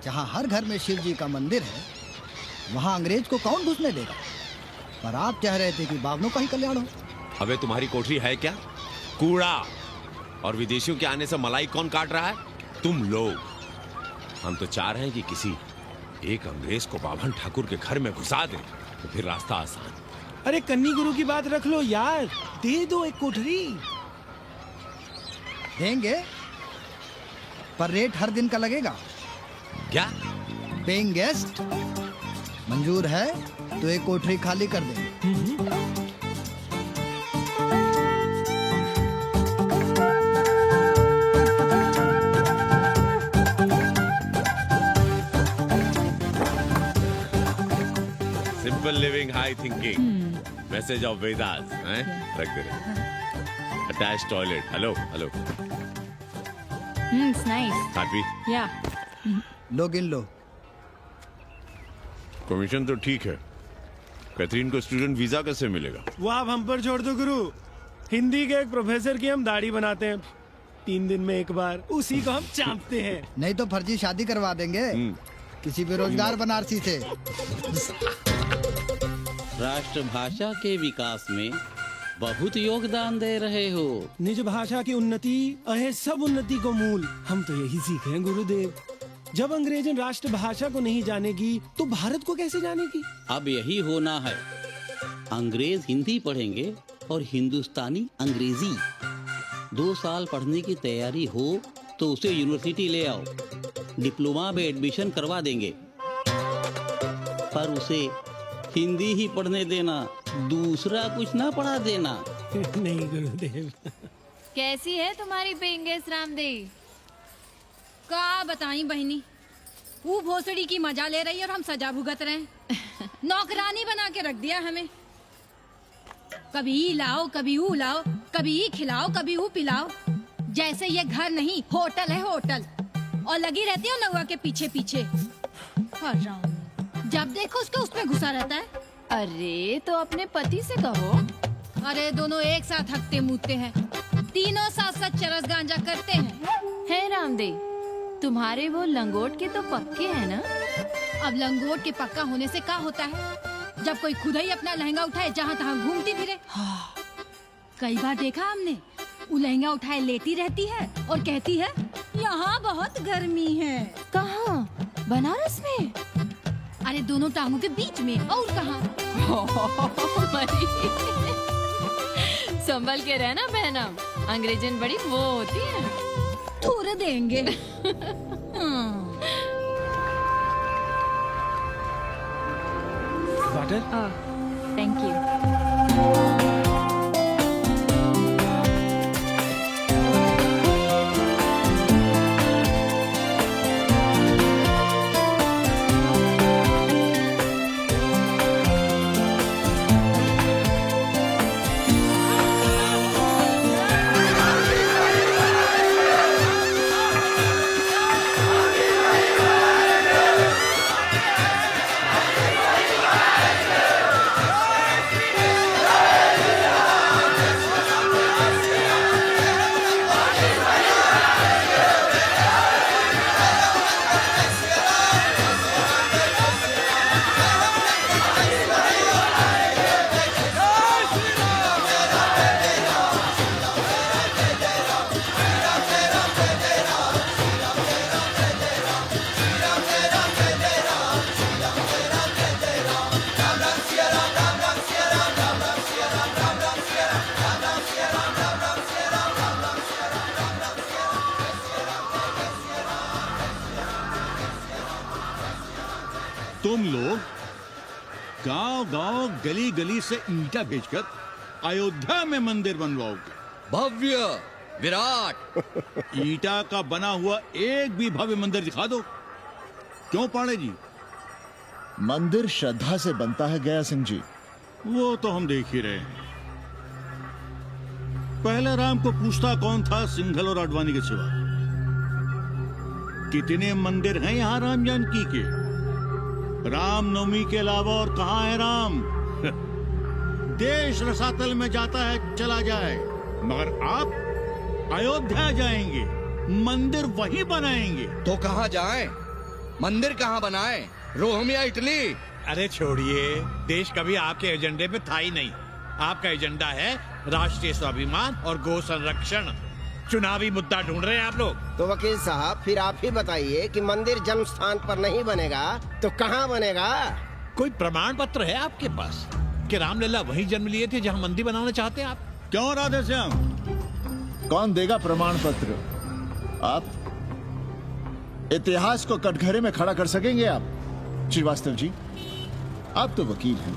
जहाँ हर घर में शिव जी का मंदिर है, वहाँ अंग्रेज को कौन घुसने देगा। पर आप कह रहे थे कि बावनों का ही कल्याण हो। अबे तुम्हारी कोठरी है क्या? कूड़ा। और विदेशियों के आने से मलाई कौन काट रहा है? तुम लोग। हम तो चाह रहे हैं कि किसी एक अंग्रेज को बाभन ठाकुर के घर में घुसा दे, तो फिर रास्ता आसान। अरे कन्नी गुरु की बात रख लो यार, दे दो एक कोठरी। देंगे, पर रेट हर दिन का लगेगा। क्या? पेइंग गेस्ट मंजूर है तो एक कोठरी खाली कर देंगे। Simple living, high thinking, message of Vedas रख दे रहे। Attach toilet. Hello hello. It's nice. काफी। Yeah. लो गिन लो। कमीशन तो ठीक है, कैथरीन को स्टूडेंट वीजा कैसे मिलेगा? वो आप हम पर छोड़ दो गुरु। हिंदी के एक प्रोफेसर की हम दाढ़ी बनाते हैं 3 दिन में एक बार, उसी को हम चापते हैं। नहीं तो फर्जी शादी करवा देंगे किसी बेरोजगार बनारसी से। राष्ट्रभाषा के विकास में बहुत योगदान दे रहे हो। निज भाषा की उन्नति अहे सब उन्नति को मूल। हम तो यही सीखे हैं गुरुदेव। जब अंग्रेजन राष्ट्रभाषा को नहीं जानेगी तो भारत को कैसे जानेगी? अब यही होना है। अंग्रेज हिंदी पढ़ेंगे और हिंदुस्तानी अंग्रेजी। 2 साल पढ़ने की तैयारी हो तो उसे यूनिवर्सिटी ले आओ, डिप्लोमा में एडमिशन करवा देंगे, पर उसे हिंदी ही पढ़ने देना, दूसरा कुछ ना पढ़ा देना। नहीं गुरुदेव। कैसी है तुम्हारी पेंगेस रामदेव? का बताई बहनी, वो भोसड़ी की मजा ले रही है और हम सजा भुगत रहे हैं। नौकरानी बना के रख दिया हमें। कभी ई लाओ, कभी ऊ लाओ, कभी ई खिलाओ, कभी ऊ पिलाओ। जैसे ये घर नहीं होटल है, होटल। और लगी रहती है नौआ के पीछे पीछे। जब देखो उसको उसमें घुसा रहता है। अरे तो अपने पति से कहो। अरे दोनों एक साथ हकते मूतते हैं, तीनों साथ साथ चरस गांजा करते हैं। है रामदेव, तुम्हारे वो लंगोट के तो पक्के हैं ना? अब लंगोट के पक्का होने से क्या होता है, जब कोई खुद ही अपना लहंगा उठाए जहाँ तहाँ घूमती फिरे। कई बार देखा हमने, वो लहंगा उठाए लेटी रहती है और कहती है यहाँ बहुत गर्मी है। कहाँ? बनारस में? अरे दोनों टांगों के बीच में। और कहाँ? संभल के रहना बहनम, अंग्रेजन बड़ी वो होती है। थूर देंगे। वाटर? Oh, thank you. तुम लोग गांव गांव गली गली से ईंटा भेजकर अयोध्या में मंदिर बनवाओगे। भव्य विराट ईटा का बना हुआ एक भी भव्य मंदिर दिखा दो। क्यों पांडे जी? मंदिर श्रद्धा से बनता है गया सिंह जी। वो तो हम देख ही रहे हैं। पहले राम को पूछता कौन था सिंघल और आडवाणी के सिवा? कितने मंदिर हैं यहाँ राम जानकी के? रामनवमी के अलावा और कहाँ है राम? देश रसातल में जाता है चला जाए, मगर आप अयोध्या जाएंगे, मंदिर वहीं बनाएंगे। तो कहाँ जाएं? मंदिर कहाँ बनाएं? रोम या इटली? अरे छोड़िए, देश कभी आपके एजेंडे पे था ही नहीं। आपका एजेंडा है राष्ट्रीय स्वाभिमान और गौ संरक्षण। चुनावी मुद्दा ढूंढ रहे हैं आप लोग। तो वकील साहब फिर आप ही बताइए कि मंदिर जन्म स्थान पर नहीं बनेगा तो कहाँ बनेगा? कोई प्रमाण पत्र है आपके पास कि रामलला वहीं जन्म लिए थे जहां मंदिर बनाना चाहते हैं आप? क्यों राधे श्याम? कौन देगा प्रमाण पत्र? आप इतिहास को कटघरे में खड़ा कर सकेंगे आप? श्रीवास्तव जी, आप तो वकील हैं,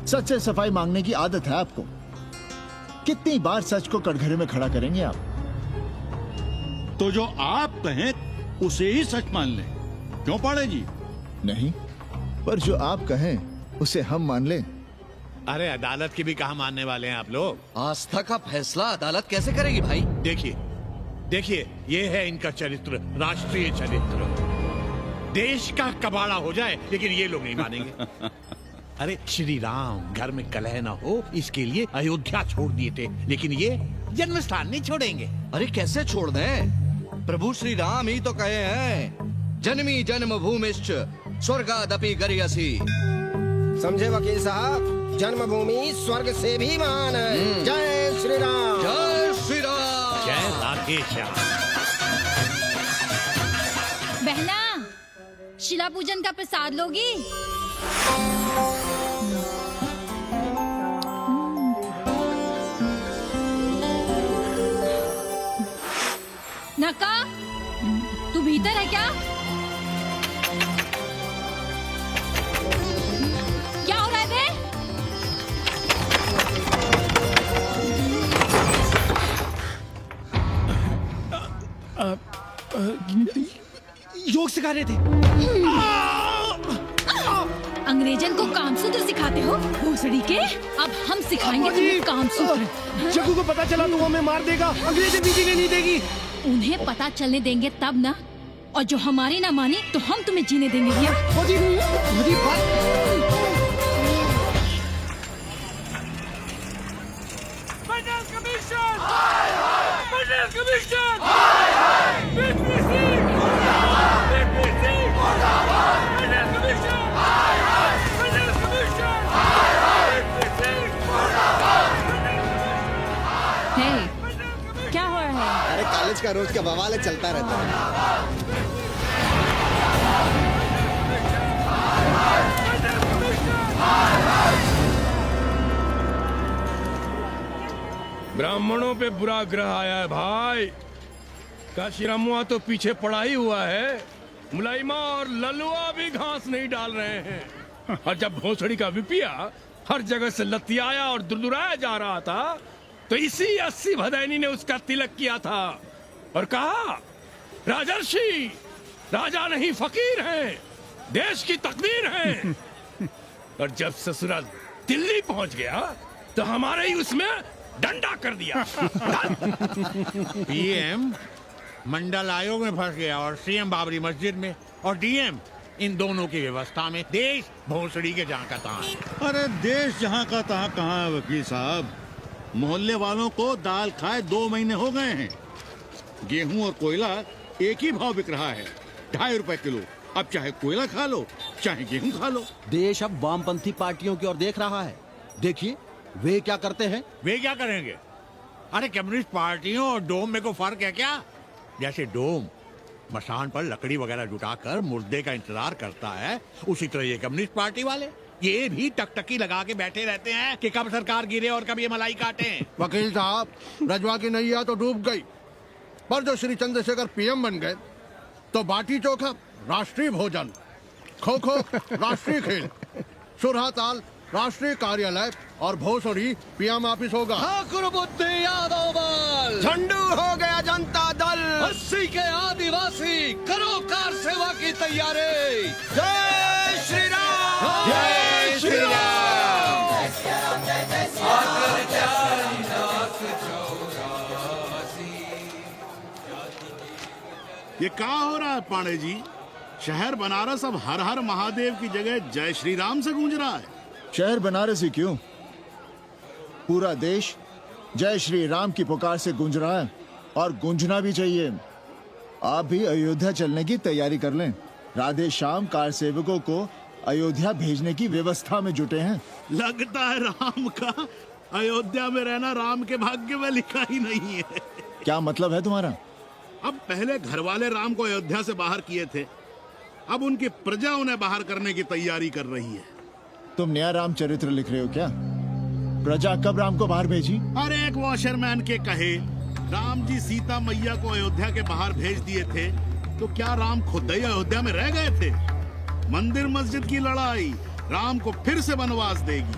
सच से सफाई मांगने की आदत है आपको। कितनी बार सच को कटघरे में खड़ा करेंगे आप? तो जो आप कहें उसे ही सच मान लें। क्यों पांडे जी? नहीं, पर जो आप कहें उसे हम मान लें। अरे अदालत की भी कहा मानने वाले हैं आप लोग? आस्था का फैसला अदालत कैसे करेगी भाई? देखिए देखिए, ये है इनका चरित्र, राष्ट्रीय चरित्र। देश का कबाड़ा हो जाए लेकिन ये लोग नहीं मानेंगे। अरे श्री राम घर में कलह न हो इसके लिए अयोध्या छोड़ दिए थे, लेकिन ये जन्म स्थान नहीं छोड़ेंगे। अरे कैसे छोड़ दें? प्रभु श्री राम ही तो कहे हैं, जन्मी जन्म भूमिश्च स्वर्गादपि गरीयसी। समझे वकील साहब, जन्मभूमि स्वर्ग से भी महान है। जय श्री राम। जय श्री राम। जय राधेश्याम। बहना, शिला पूजन का प्रसाद लोगी? नका, तू भीतर है क्या? क्या हो रहा है बे? योग सिखा रहे थे। अंग्रेजन को कामसूत्र सिखाते हो भोसड़ी के? अब हम सिखाएंगे तुम्हें कामसूत्र। जग्गू को पता चला तो वो हमें मार देगा, अंग्रेज जीने नहीं देगी। उन्हें पता चलने देंगे तब ना, और जो हमारी ना मानी तो हम तुम्हें जीने देंगे क्या हो रहा है? अरे कॉलेज का रोज का बवाल चलता रहता है। ब्राह्मणों पे बुरा ग्रह आया है भाई। काशीरामुआ तो पीछे पड़ा ही हुआ है, मुलाइमा और ललुआ भी घास नहीं डाल रहे हैं। और जब भोसड़ी का विपिया हर जगह से लतियाया और दुरदुराया जा रहा था तो इसी 80 भदैनी ने उसका तिलक किया था और कहा, राजर्षि राजा नहीं फकीर हैं, देश की तकदीर हैं। और जब ससुरा दिल्ली पहुंच गया तो हमारे ही उसमें डंडा कर दिया। पीएम मंडल आयोग में फंस गया और सीएम बाबरी मस्जिद में, और डीएम इन दोनों की व्यवस्था में। देश भोसड़ी के जहाँ का तहाँ है। अरे देश जहाँ का तहाँ कहाँ है वकील साहब? मोहल्ले वालों को दाल खाए 2 महीने हो गए हैं। गेहूं और कोयला एक ही भाव बिक रहा है, 2.5 रुपए किलो। अब चाहे कोयला खा लो चाहे गेहूं खा लो। देश अब वामपंथी पार्टियों की ओर देख रहा है। देखिए वे क्या करते हैं। वे क्या करेंगे? अरे कम्युनिस्ट पार्टियों और डोम में को फर्क है क्या? जैसे डोम मसान पर लकड़ी वगैरह जुटाकर मुर्दे का इंतजार करता है, उसी तरह ये कम्युनिस्ट पार्टी वाले ये भी टकटकी लगा के बैठे रहते हैं कि कब सरकार गिरे और कब ये मलाई काटे। वकील साहब, रजवा की नैया तो डूब गई, पर जो श्री चंद्रशेखर पीएम बन गए तो बाटी चोखा राष्ट्रीय भोजन, खो खो राष्ट्रीय खेल, सुरहा ताल राष्ट्रीय कार्यालय और भोसड़ी पीएम ऑफिस होगा। ठाकुर बुद्धि यादव बल, झंडू हो गया जनता दल, 80 के आदिवासी करो कार सेवा की तैयारी। जय श्री राम, जय श्री राम। ये क्या हो रहा है पांडे जी? शहर बनारस अब हर हर महादेव की जगह जय श्री राम से गूंज रहा है। शहर बनारस ही क्यों, पूरा देश जय श्री राम की पुकार से गूंज रहा है और गूंजना भी चाहिए। आप भी अयोध्या चलने की तैयारी कर लें। राधे श्याम कार सेवकों को अयोध्या भेजने की व्यवस्था में जुटे हैं। लगता है राम का अयोध्या में रहना राम के भाग्य में लिखा ही नहीं है। क्या मतलब है तुम्हारा? अब पहले घर वाले राम को अयोध्या से बाहर किए थे, अब उनकी प्रजा उन्हें बाहर करने की तैयारी कर रही है। तुम नया रामचरित्र लिख रहे हो क्या? प्रजा कब राम को बाहर भेजी? अरे एक वॉशरमैन के कहे राम जी सीता मैया को अयोध्या के बाहर भेज दिए थे, तो क्या राम खुद ही अयोध्या में रह गए थे? मंदिर मस्जिद की लड़ाई राम को फिर से वनवास देगी।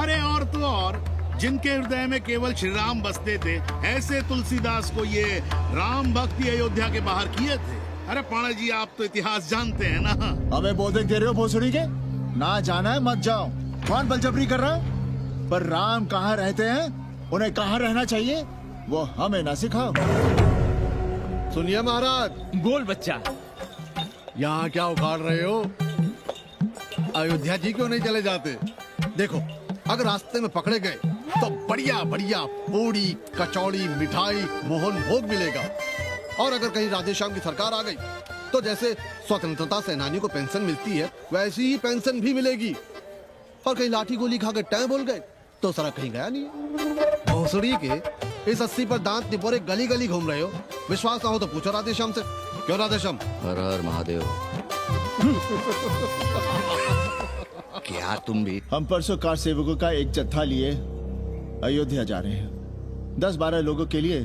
अरे और तो और, जिनके हृदय में केवल श्री राम बसते थे, ऐसे तुलसीदास को ये राम भक्ति अयोध्या के बाहर किए थे। अरे पाणा जी, आप तो इतिहास जानते हैं ना। हमें बोधक दे रहे हो भोसड़ी के? ना जाना है मत जाओ। कौन बलजबरी कर रहा है? पर राम कहाँ रहते हैं, उन्हें कहाँ रहना चाहिए, वो हमें ना सिखाओ। सुनिए महाराज। बोल बच्चा। यहाँ क्या उखाड़ रहे हो? अयोध्या जी क्यों नहीं चले जाते? देखो, अगर रास्ते में पकड़े गए तो बढ़िया बढ़िया पूड़ी कचौड़ी मिठाई मोहन भोग मिलेगा। और अगर कहीं राधेश्याम की सरकार आ गई तो जैसे स्वतंत्रता सेनानी को पेंशन मिलती है, वैसी ही पेंशन भी मिलेगी। और कहीं लाठी गोली खा के टै बोल गए तो सारा कहीं गया नहीं है। भोसड़ी के इस 80 पर दांत निपोरे गली गली घूम रहे हो। विश्वास ना हो तो पूछो राधेश्याम से। क्यों राधेश्याम? हर हर महादेव। क्या तुम भी? हम परसों कार सेवकों का एक जत्था लिए अयोध्या जा रहे हैं। 10-12 लोगों के लिए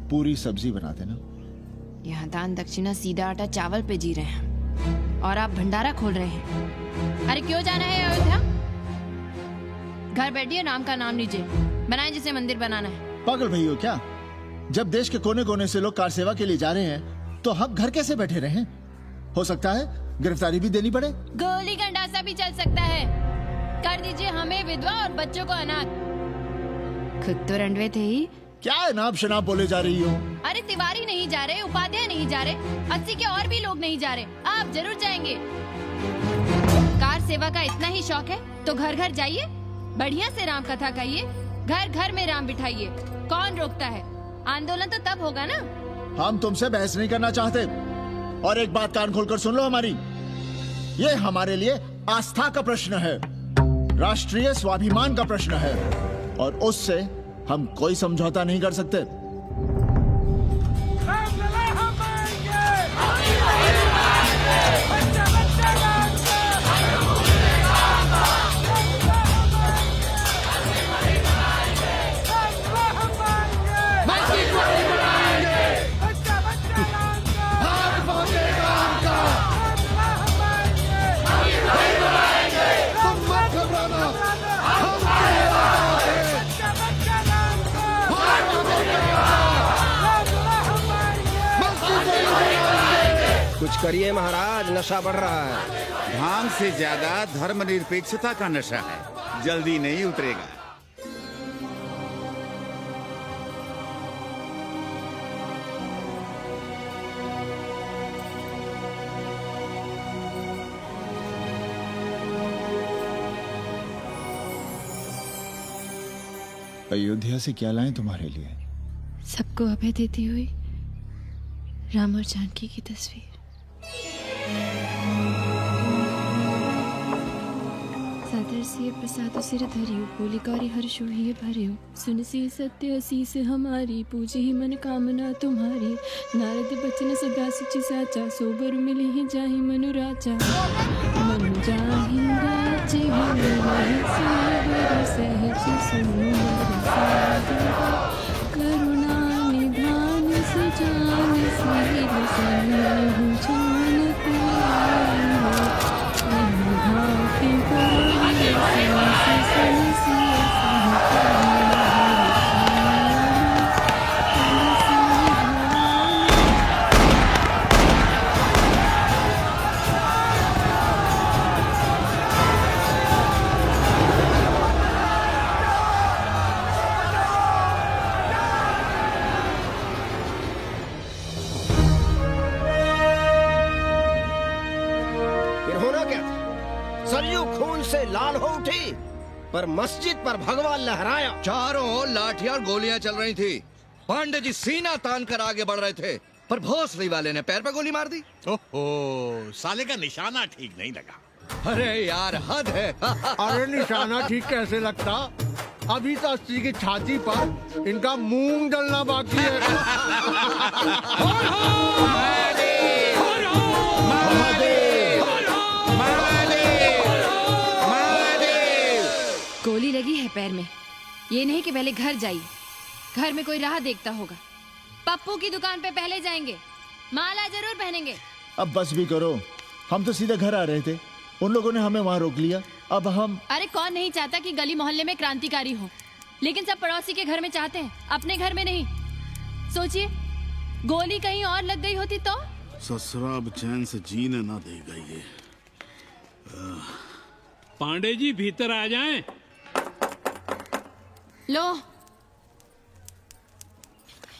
पूरी सब्जी बना देना। यहाँ दान दक्षिणा सीधा आटा चावल पे जी रहे हैं और आप भंडारा खोल रहे हैं। अरे क्यों जाना है अयोध्या? घर बैठिए, राम का नाम लीजिए, बनाए जिसे मंदिर बनाना है। पागल भई हो क्या? जब देश के कोने कोने से लोग कार सेवा के लिए जा रहे हैं तो हम घर कैसे बैठे रहें? हो सकता है गिरफ्तारी भी देनी पड़े। गोली गंडासा भी चल सकता है। कर दीजिए हमें विधवा और बच्चों को अनाथ। खुद तो रंडवे थे ही। क्या नाप शनाप बोले जा रही हो? अरे तिवारी नहीं जा रहे, उपाध्याय नहीं जा रहे, 80 के और भी लोग नहीं जा रहे। आप जरूर जाएंगे। कार सेवा का इतना ही शौक है तो घर घर जाइए, बढ़िया से राम कथा कहिए, घर घर में राम बिठाइए। कौन रोकता है? आंदोलन तो तब होगा ना। हम तुमसे बहस नहीं करना चाहते। और एक बात कान खोलकर सुन लो हमारी, ये हमारे लिए आस्था का प्रश्न है, राष्ट्रीय स्वाभिमान का प्रश्न है, और उससे हम कोई समझौता नहीं कर सकते। कुछ करिए महाराज, नशा बढ़ रहा है। भांग से ज्यादा धर्मनिरपेक्षता का नशा है, जल्दी नहीं उतरेगा। अयोध्या से क्या लाएं तुम्हारे लिए? सबको अभय देती हुई राम और जानकी की तस्वीर। सादर से प्रसाद सिर धरियो, बोली गौरी हर्ष हुई भरियो, सुन सी सत्य असीस हमारी, पूजे ही मन कामना तुम्हारी। नारद बचन सदा सच साचा, सोबर मिले ही जाहि मनु राजा। मनु जाहि राजे हमें सोबर सहज सुंदर सागर, करुणा निधान सुजान सील सन्मुख जान को। लाल हो उठी, पर मस्जिद पर भगवा लहराया। चारों ओर लाठियां और गोलियां चल रही थी। पांडे जी सीना तान कर आगे बढ़ रहे थे, पर भोसड़ी वाले ने पैर पे गोली मार दी। ओहो, साले का निशाना ठीक नहीं लगा। अरे यार हद है। अरे निशाना ठीक कैसे लगता? अभी तो अस्सी की छाती पर इनका मूंग डलना बाकी है। गोली लगी है पैर में, ये नहीं कि पहले घर जाइए, घर में कोई राह देखता होगा। पप्पू की दुकान पे पहले जाएंगे, माला जरूर पहनेंगे। अब बस भी करो, हम तो सीधे घर आ रहे थे, उन लोगों ने हमें वहाँ रोक लिया। अब हम अरे कौन नहीं चाहता कि गली मोहल्ले में क्रांतिकारी हो, लेकिन सब पड़ोसी के घर में चाहते हैं, अपने घर में नहीं। सोचिए, गोली कहीं और लग गई होती तो? ससुरा अब चैन से जीने ना देगा ये। पांडे जी भीतर आ जाएं। लो।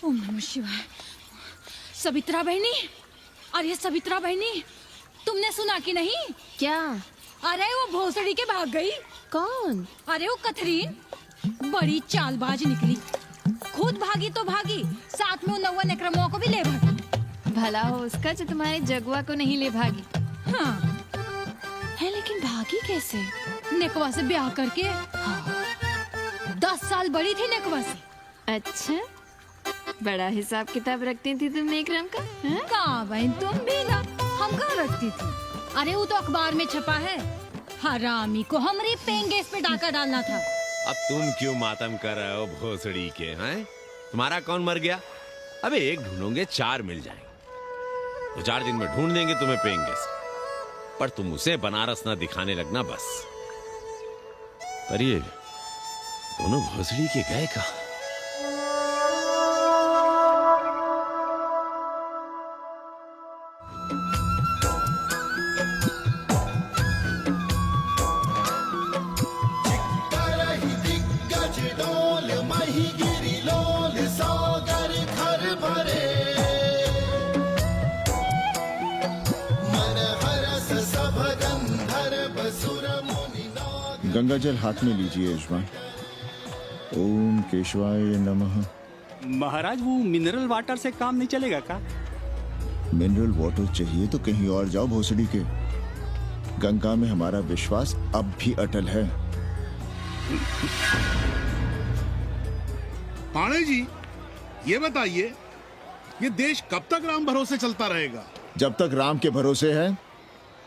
ओम नमः शिवाय। सवित्रा बहनी, अरे सवित्रा बहनी, तुमने सुना कि नहीं? क्या? अरे वो भोसड़ी के भाग गई। कौन? अरे वो कथरीन, बड़ी चालबाज निकली। खुद भागी तो भागी, साथ में उन 9 नक्रमों को भी ले भागी। भला हो उसका जो तुम्हारे जगुआ को नहीं ले भागी। हाँ है, लेकिन भागी कैसे? नेकवा से ब्याह करके। हाँ। 10 साल बड़ी थी नेकवा से। अच्छा, बड़ा हिसाब किताब रखती थी तुम नेकरम का? कहाँ बहन, तुम भी ना, हम कहाँ रखती थी? अरे वो तो अखबार में छपा है, हरामी को हमारी पेंगेस पे डाका डालना था। अब तुम क्यों मातम कर रहे हो भोसड़ी के? हैं? तुम्हारा कौन मर गया? अबे एक ढूंढोगे 4 मिल जाएंगे। 2-4 दिन में ढूंढ देंगे तुम्हें पेंगे से, पर तुम उसे बनारस ना दिखाने लगना बस। पर ये दोनों भोसड़ी के गए कहाँ? गंगा जल हाथ में लीजिए यजमान। ओम केशवाय नमः। महाराज वो मिनरल वाटर से काम नहीं चलेगा का? मिनरल वाटर चाहिए तो कहीं और जाओ भोसड़ी के। गंगा में हमारा विश्वास अब भी अटल है। पाणे जी, ये बताइए, ये देश कब तक राम भरोसे चलता रहेगा? जब तक राम के भरोसे है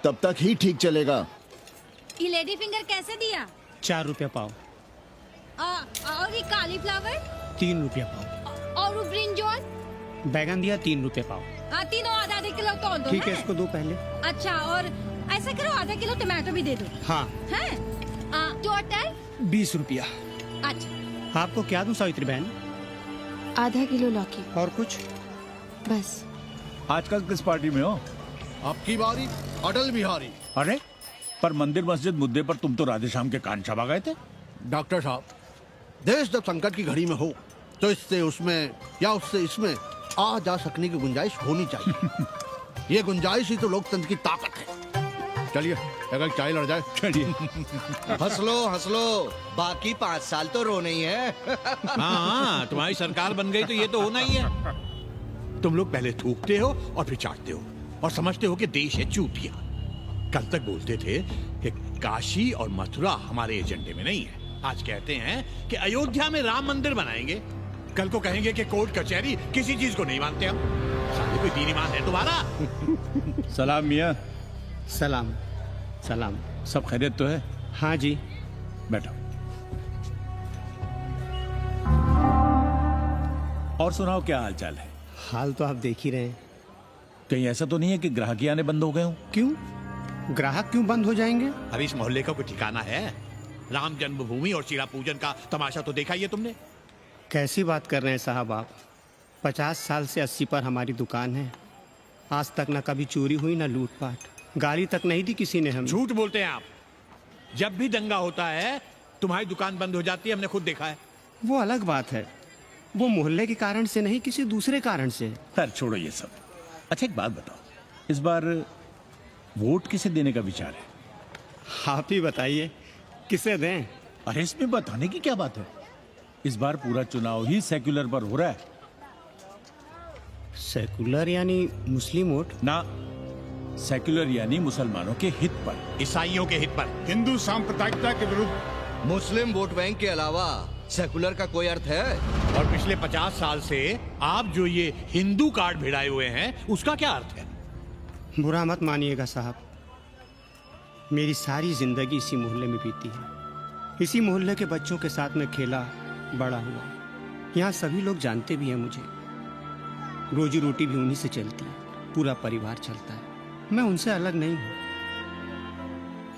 तब तक ही ठीक चलेगा। ये लेडी फिंगर कैसे दिया? 4 रुपया पाव। और ये कालीफ्लावर? 3 रुपया पाव। और वो ब्रिंजॉल? बैगन दिया 3 रुपये पाव। तीनों आधा किलो तोल दो। ठीक है, इसको दो पहले। अच्छा, और ऐसा करो, आधा किलो टमाटो भी दे दो। हाँ। हैं? टोटल 20 रुपया। अच्छा, आपको क्या दूं सावित्री बहन? आधा किलो लौकी। और कुछ? बस। आजकल किस पार्टी में हो? आपकी बारी, अटल बिहारी। अरे पर मंदिर मस्जिद मुद्दे पर तुम तो राधेश्याम के कान चबा गए थे। डॉक्टर साहब, देश जब संकट की घड़ी में हो तो इससे उसमें या उससे इसमें आ जा सकने की गुंजाइश होनी चाहिए। ये गुंजाइश ही तो लोकतंत्र की ताकत है। चलिए अगर चाय लड़ जाए। चलिए। हंस लो, बाकी 5 साल तो रोने ही है। हाँ, तुम्हारी सरकार बन गई तो ये तो होना ही है। तुम लोग पहले थूकते हो और फिर चाटते हो और समझते हो कि देश है चूतिया। कल तक बोलते थे कि काशी और मथुरा हमारे एजेंडे में नहीं है, आज कहते हैं कि अयोध्या में राम मंदिर बनाएंगे, कल को कहेंगे कि कोर्ट कचहरी किसी चीज को नहीं मानते हम। साले कोई दीन ईमान है तुम्हारा? सलाम मियाँ। सलाम। सलाम। सब खैरियत तो है? हाँ जी। बैठो। और सुनाओ, क्या हाल चाल है? हाल तो आप देख ही रहे हैं। कहीं ऐसा तो नहीं है कि ग्राहकी आने बंद हो गए हो? क्यों? ग्राहक क्यों बंद हो जाएंगे? अभी इस मोहल्ले का कोई ठिकाना है? राम जन्मभूमि और सीता पूजन का तमाशा तो देखा ही है तुमने। कैसी बात कर रहे हैं साहब आप? 50 साल से 80 पर हमारी दुकान है, आज तक ना कभी चोरी हुई ना लूटपाट, गाली तक नहीं दी किसी ने हमें। झूठ बोलते हैं आप। जब भी दंगा होता है तुम्हारी दुकान बंद हो जाती है, हमने खुद देखा है। वो अलग बात है, वो मोहल्ले के कारण से नहीं, किसी दूसरे कारण से। खैर छोड़ो ये सब। अच्छा एक बात बताओ, इस बार वोट किसे देने का विचार है? आप ही बताइए, किसे दें? अरे इसमें बताने की क्या बात है? इस बार पूरा चुनाव ही सेक्युलर पर हो रहा है। सेकुलर यानी मुस्लिम वोट? ना, सेक्युलर यानी मुसलमानों के हित पर, ईसाइयों के हित पर, हिंदू सांप्रदायिकता के विरुद्ध। मुस्लिम वोट बैंक के अलावा सेकुलर का कोई अर्थ है? और पिछले 50 साल से आप जो ये हिंदू कार्ड भिड़ाए हुए हैं उसका क्या अर्थ है? बुरा मत मानिएगा साहब, मेरी सारी जिंदगी इसी मोहल्ले में बीती है। इसी मोहल्ले के बच्चों के साथ में खेला, बड़ा हुआ। यहाँ सभी लोग जानते भी हैं मुझे। रोजी रोटी भी उन्हीं से चलती है, पूरा परिवार चलता है। मैं उनसे अलग नहीं हूं।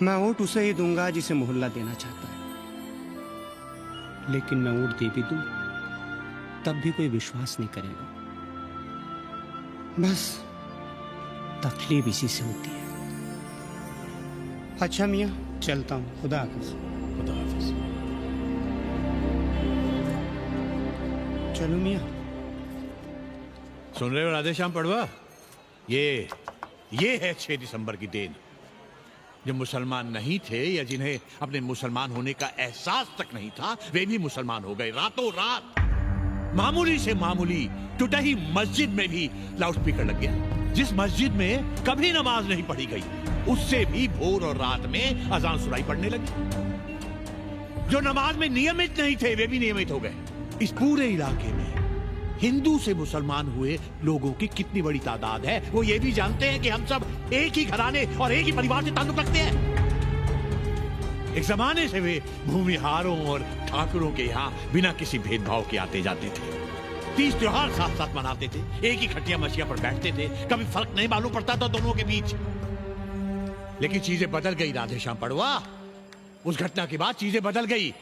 मैं वोट उसे ही दूंगा जिसे मोहल्ला देना चाहता है, लेकिन मैं वोट दे भी दूं तब भी कोई विश्वास नहीं करेगा। बस तकलीफ इसी से होती है। अच्छा मियाँ, चलता हूँ। खुदा हाफिज। खुदा हाफिज। चलो मियाँ। सुन रहे हो राधेश्याम पड़वा? ये है 6 दिसंबर की देन। जो मुसलमान नहीं थे या जिन्हें अपने मुसलमान होने का एहसास तक नहीं था, वे भी मुसलमान हो गए रातों रात। मामूली से मामूली टूटी मस्जिद में भी लाउडस्पीकर लग गया। जिस मस्जिद में कभी नमाज नहीं पढ़ी गई, उससे भी भोर और रात में अजान सुनाई पड़ने लगी। जो नमाज में नियमित नहीं थे, वे भी नियमित हो गए। इस पूरे इलाके में हिंदू से मुसलमान हुए लोगों की कितनी बड़ी तादाद है, वो ये भी जानते हैं कि हम सब एक ही घराने और एक ही परिवार से ताल्लुक रखते हैं। एक जमाने से वे भूमिहारों और ठाकुरों के यहाँ बिना किसी भेदभाव के आते जाते थे। 30 त्योहार साथ साथ मनाते थे, एक ही खटिया मछिया पर बैठते थे, कभी फर्क नहीं मालूम पड़ता था दोनों के बीच। लेकिन चीजें बदल गई राधेश्याम पड़वा। उस घटना के बाद चीजें बदल गई।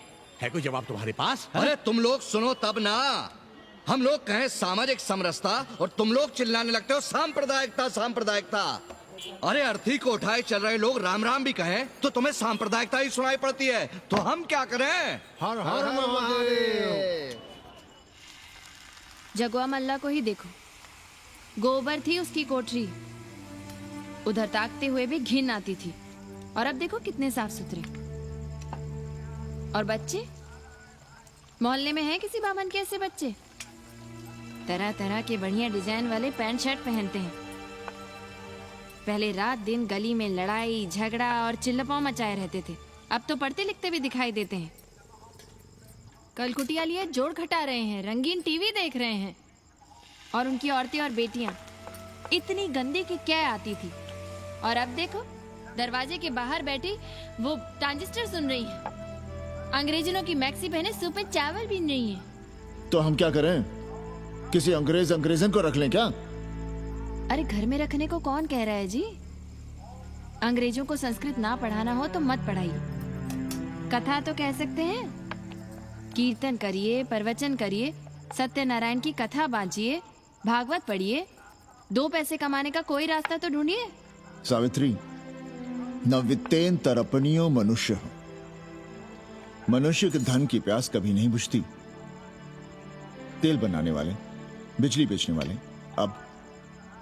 है कोई जवाब तुम्हारे पास? अरे तुम लोग सुनो तब ना। हम लोग कहें सामाजिक समरसता और तुम लोग चिल्लाने लगते हो सांप्रदायिकता सांप्रदायिकता। अरे अर्थी को उठाए चल रहे लोग राम राम भी कहें तो तुम्हें सांप्रदायिकता ही सुनाई पड़ती है। तो हम क्या करें? हर हर महादेव। जगुआ मल्ला को ही देखो, गोबर थी उसकी कोठरी, उधर ताकते हुए भी घिन आती थी। और अब देखो कितने साफ सुथरे। और बच्चे, मोहल्ले में हैं किसी बामन के ऐसे बच्चे? तरह तरह के बढ़िया डिजाइन वाले पैंट शर्ट पहनते हैं। पहले रात दिन गली में लड़ाई झगड़ा और चिल्लपाव मचाए रहते थे, अब तो पढ़ते लिखते भी दिखाई देते हैं। कल कुटिया लिए जोड़ खटा रहे हैं, रंगीन टीवी देख रहे हैं। और उनकी औरतें और बेटियां इतनी गंदी की क्या आती थी। और अब देखो दरवाजे के बाहर बैठी वो ट्रांजिस्टर सुन रही है, अंग्रेजनों की मैक्सी पहने सूप में चावल भी नहीं है। तो हम क्या करें? किसी अंग्रेजन को रख लें क्या? अरे घर में रखने को कौन कह रहा है जी? अंग्रेजों को संस्कृत ना पढ़ाना हो तो मत पढ़ाइए। कथा तो कह सकते हैं, कीर्तन करिए, प्रवचन करिए, सत्यनारायण की कथा बांचिए, भागवत पढ़िए। 2 पैसे कमाने का कोई रास्ता तो ढूंढिए। सावित्री, न वित्तेन तरपनियो मनुष्य। मनुष्य के धन की प्यास कभी नहीं बुझती। तेल बनाने वाले, बिजली बेचने वाले अब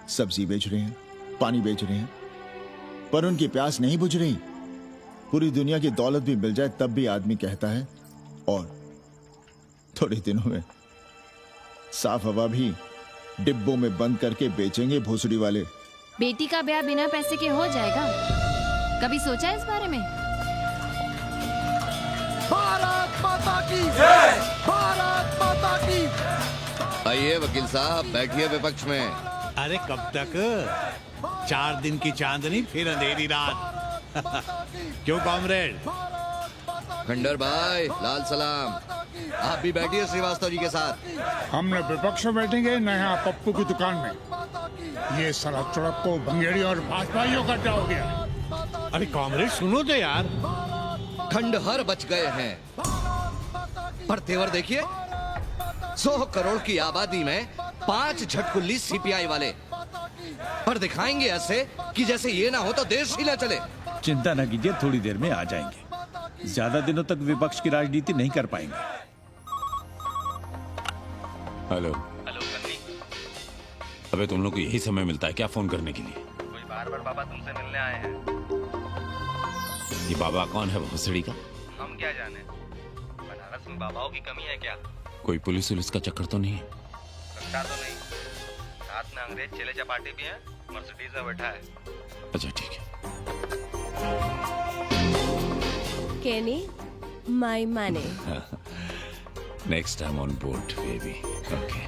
सब्जी बेच रहे हैं, पानी बेच रहे हैं, पर उनकी प्यास नहीं बुझ रही। पूरी दुनिया की दौलत भी मिल जाए तब भी आदमी कहता है और थोड़े दिनों में साफ हवा भी डिब्बों में बंद करके बेचेंगे भोसड़ी वाले। बेटी का ब्याह बिना पैसे के हो जाएगा? कभी सोचा है इस बारे में? भारत माता की जय! भारत माता की। आइए वकील साहब, बैठिए विपक्ष में। अरे कब तक? 4 दिन की चांदनी फिर अंधेरी रात। क्यों कॉमरेड? खंडर भाई, लाल सलाम। आप भी बैठिए श्रीवास्तव जी के साथ। हमने विपक्ष में बैठेंगे न यहाँ पप्पू की दुकान में। ये सड़क चौड़क को भंगेड़ी और भाजपाइयों का क्या हो गया? अरे कॉमरेड सुनो तो यार। खंडहर बच गए हैं, पर तेवर देखिए, 100 करोड़ की आबादी में 5 झटकुल्ली सीपीआई वाले। पर दिखाएंगे ऐसे कि जैसे ये ना हो तो देश ही ना चले। चिंता न कीजिए, थोड़ी देर में आ जाएंगे। ज्यादा दिनों तक विपक्ष की राजनीति नहीं कर पाएंगे। हेलो। अबे तुम लोग को यही समय मिलता है क्या फोन करने के लिए? कोई बार बाबा तुमसे मिलने आए हैं। ये बाबा कौन है भोसड़ी का? क्या जाने, बनारस में बाबाओं की कमी है क्या? कोई पुलिस का चक्कर तो नहीं है? लगता तो नहीं। साथ में अंग्रेज चेले चपाटी भी हैं, मर्सिडीज में बैठा है। अच्छा ठीक है। Kenny, my money. Next time on board, baby. Okay.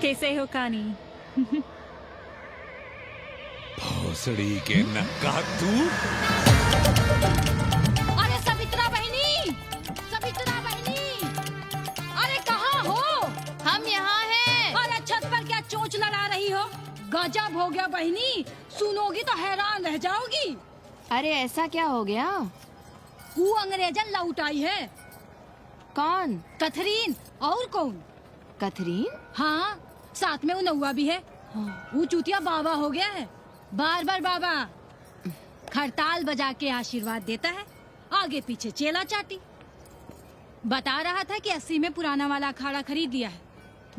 कैसे हो कानी? भोसड़ी के नक्का तू। अरे सवित्रा बहनी, सवित्रा बहनी, अरे कहाँ हो? हम यहाँ हैं। अरे छत पर क्या चोंच लड़ा रही हो? गजब हो गया बहनी, सुनोगी तो हैरान रह जाओगी। अरे ऐसा क्या हो गया? वो अंग्रेजन लौट आई है। कौन? कथरीन। और कौन? कथरीन? हाँ, साथ में वो नौवा भी है। वो चूतिया बाबा हो गया है, बार बार बाबा। खड़ताल बजा के आशीर्वाद देता है, आगे पीछे चेला चाटी। बता रहा था कि 80 में पुराना वाला अखाड़ा खरीद लिया है,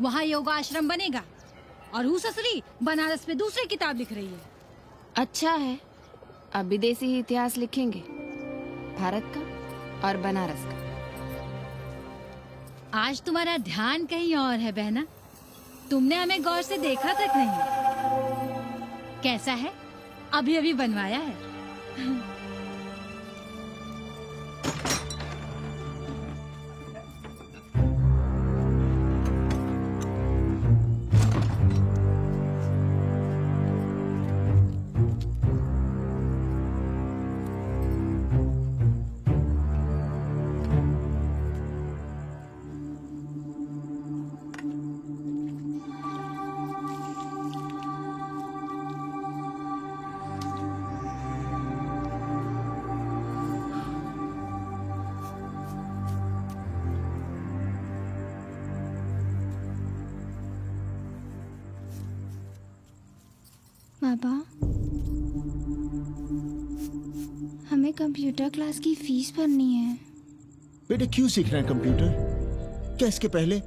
वहाँ योगा आश्रम बनेगा। और वो ससुरी बनारस पे दूसरी किताब लिख रही है। अच्छा है, अब विदेशी ही इतिहास लिखेंगे, भारत का और बनारस का। आज तुम्हारा ध्यान कहीं और है बहना, तुमने हमें गौर से देखा तक नहीं। कैसा है? अभी अभी बनवाया है। पापा, हमें कंप्यूटर क्लास की फीस भरनी है। बेटे क्यों सीखना है कंप्यूटर? क्या इसके पहले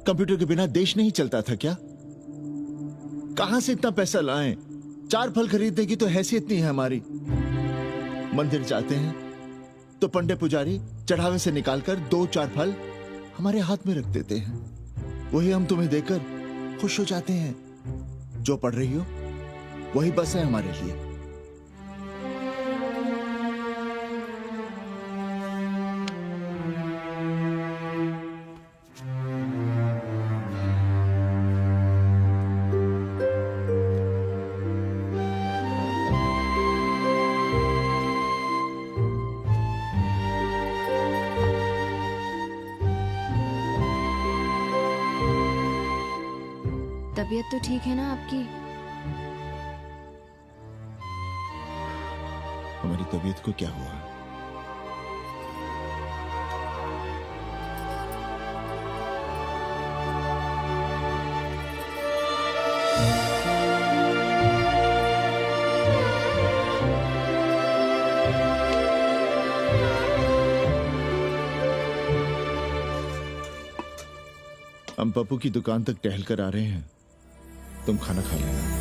कंप्यूटर के बिना देश नहीं चलता था क्या? कहां से इतना पैसा लाएं? 4 फल खरीदने की तो हैसियत नहीं है हमारी। मंदिर जाते हैं तो पंडे पुजारी चढ़ावे से निकालकर 2-4 फल हमारे हाथ में रख देते हैं। वही हम तुम्हें देकर खुश हो जाते हैं। जो पढ़ रही हो वही बस है हमारे लिए। तबीयत तो ठीक है ना आपकी? हमारी तबीयत को क्या हुआ? हम पप्पू की दुकान तक टहल कर आ रहे हैं, तुम खाना खा लेना।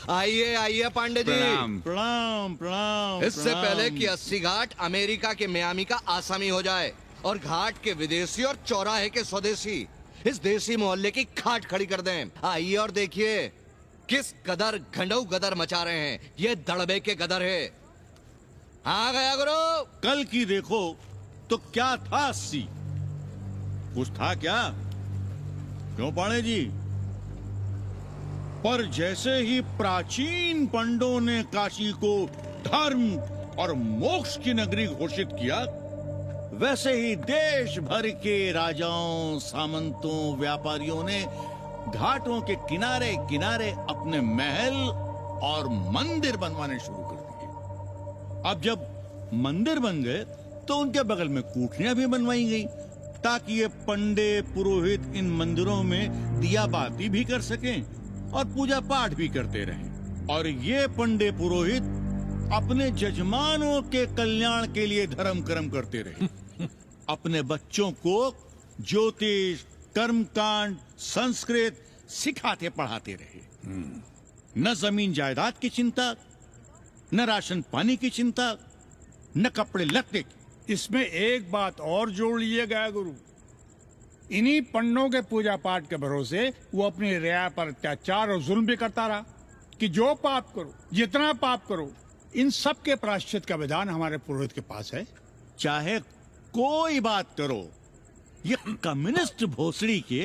आइए आइए पांडे जी। प्रणाम प्रणाम प्रणाम। इससे पहले कि 80 घाट अमेरिका के मियामी का आसामी हो जाए और घाट के विदेशी और चौराहे के स्वदेशी इस देसी मोहल्ले की खाट खड़ी कर दें, आइए और देखिए किस कदर घंडऊ गदर मचा रहे हैं। ये दड़बे के गदर है। आ गया गुरु। कल की देखो तो क्या था 80? कुछ था क्या? क्यों पाणे जी? पर जैसे ही प्राचीन पंडों ने काशी को धर्म और मोक्ष की नगरी घोषित किया, वैसे ही देश भर के राजाओं, सामंतों, व्यापारियों ने घाटों के किनारे किनारे अपने महल और मंदिर बनवाने शुरू कर दिए। अब जब मंदिर बन गए तो उनके बगल में कोठरियां भी बनवाई गई ताकि ये पंडे पुरोहित इन मंदिरों में दिया बाती भी कर सकें और पूजा पाठ भी करते रहें। और ये पंडे पुरोहित अपने जजमानों के कल्याण के लिए धर्म कर्म करते रहे। अपने बच्चों को ज्योतिष, कर्मकांड, संस्कृत सिखाते पढ़ाते रहे। न जमीन जायदाद की चिंता, न राशन पानी की चिंता, न कपड़े लत्ते की। इसमें एक बात और जोड़ लीजिएगा गुरु, इन्हीं पंडों के पूजा पाठ के भरोसे वो अपनी रिया पर अत्याचार और जुल्म भी करता रहा कि जो पाप करो, जितना पाप करो, इन सब के प्रायश्चित का विधान हमारे पुरोहित के पास है। चाहे कोई बात करो, ये कम्युनिस्ट भोसड़ी के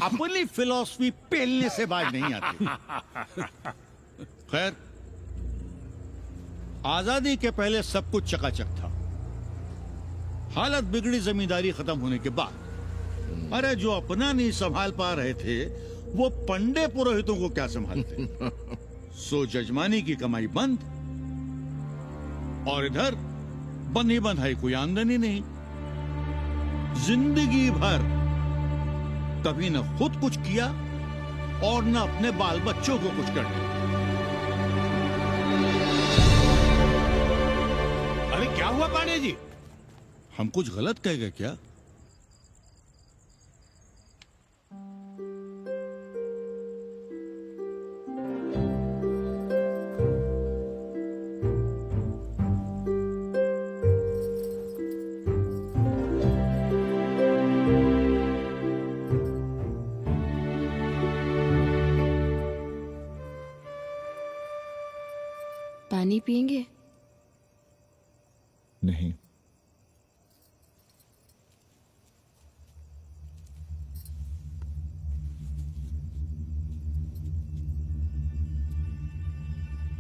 अपनी फिलॉसफी पेलने से बाज नहीं आती। खैर, आजादी के पहले सब कुछ चकाचक था। हालत बिगड़ी जमींदारी खत्म होने के बाद। अरे जो अपना नहीं संभाल पा रहे थे, वो पंडे पुरोहितों को क्या संभालते। सो जजमानी की कमाई बंद, और इधर बंधी बंधाई कोई आमदनी नहीं। जिंदगी भर कभी न खुद कुछ किया और न अपने बाल बच्चों को कुछ कर दिया। अरे क्या हुआ पांडे जी? हम कुछ गलत कह गए क्या? पानी पिएंगे? नहीं।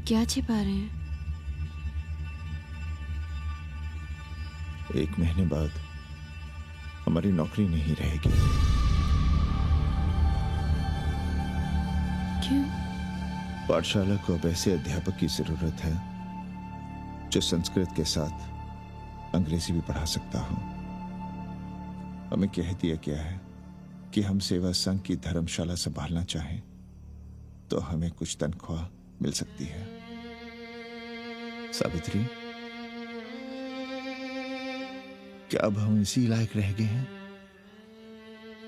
क्या छिपा रहे हैं? 1 महीने बाद हमारी नौकरी नहीं रहेगी। क्यों? पाठशाला को अब ऐसे अध्यापक की जरूरत है जो संस्कृत के साथ अंग्रेजी भी पढ़ा सकता हो। हमें कह दिया गया है कि हम सेवा संघ की धर्मशाला संभालना चाहें तो हमें कुछ तनख्वाह मिल सकती है। सावित्री, क्या अब हम इसी लायक रह गए हैं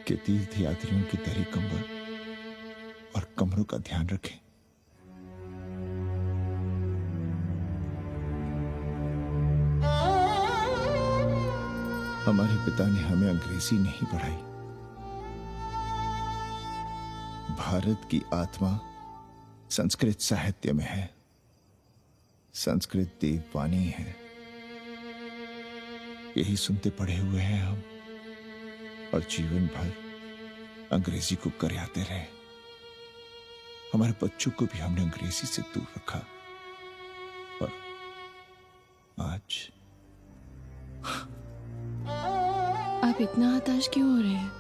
कि तीर्थ यात्रियों की दरी कंबल और कमरों का ध्यान रखें? हमारे पिता ने हमें अंग्रेजी नहीं पढ़ाई। भारत की आत्मा संस्कृत साहित्य में है। संस्कृत देववाणी है। यही सुनते पढ़े हुए हैं हम, और जीवन भर अंग्रेजी को करियाते रहे। हमारे बच्चों को भी हमने अंग्रेजी से दूर रखा, और आज आप इतना हताश क्यों हो रहे हैं?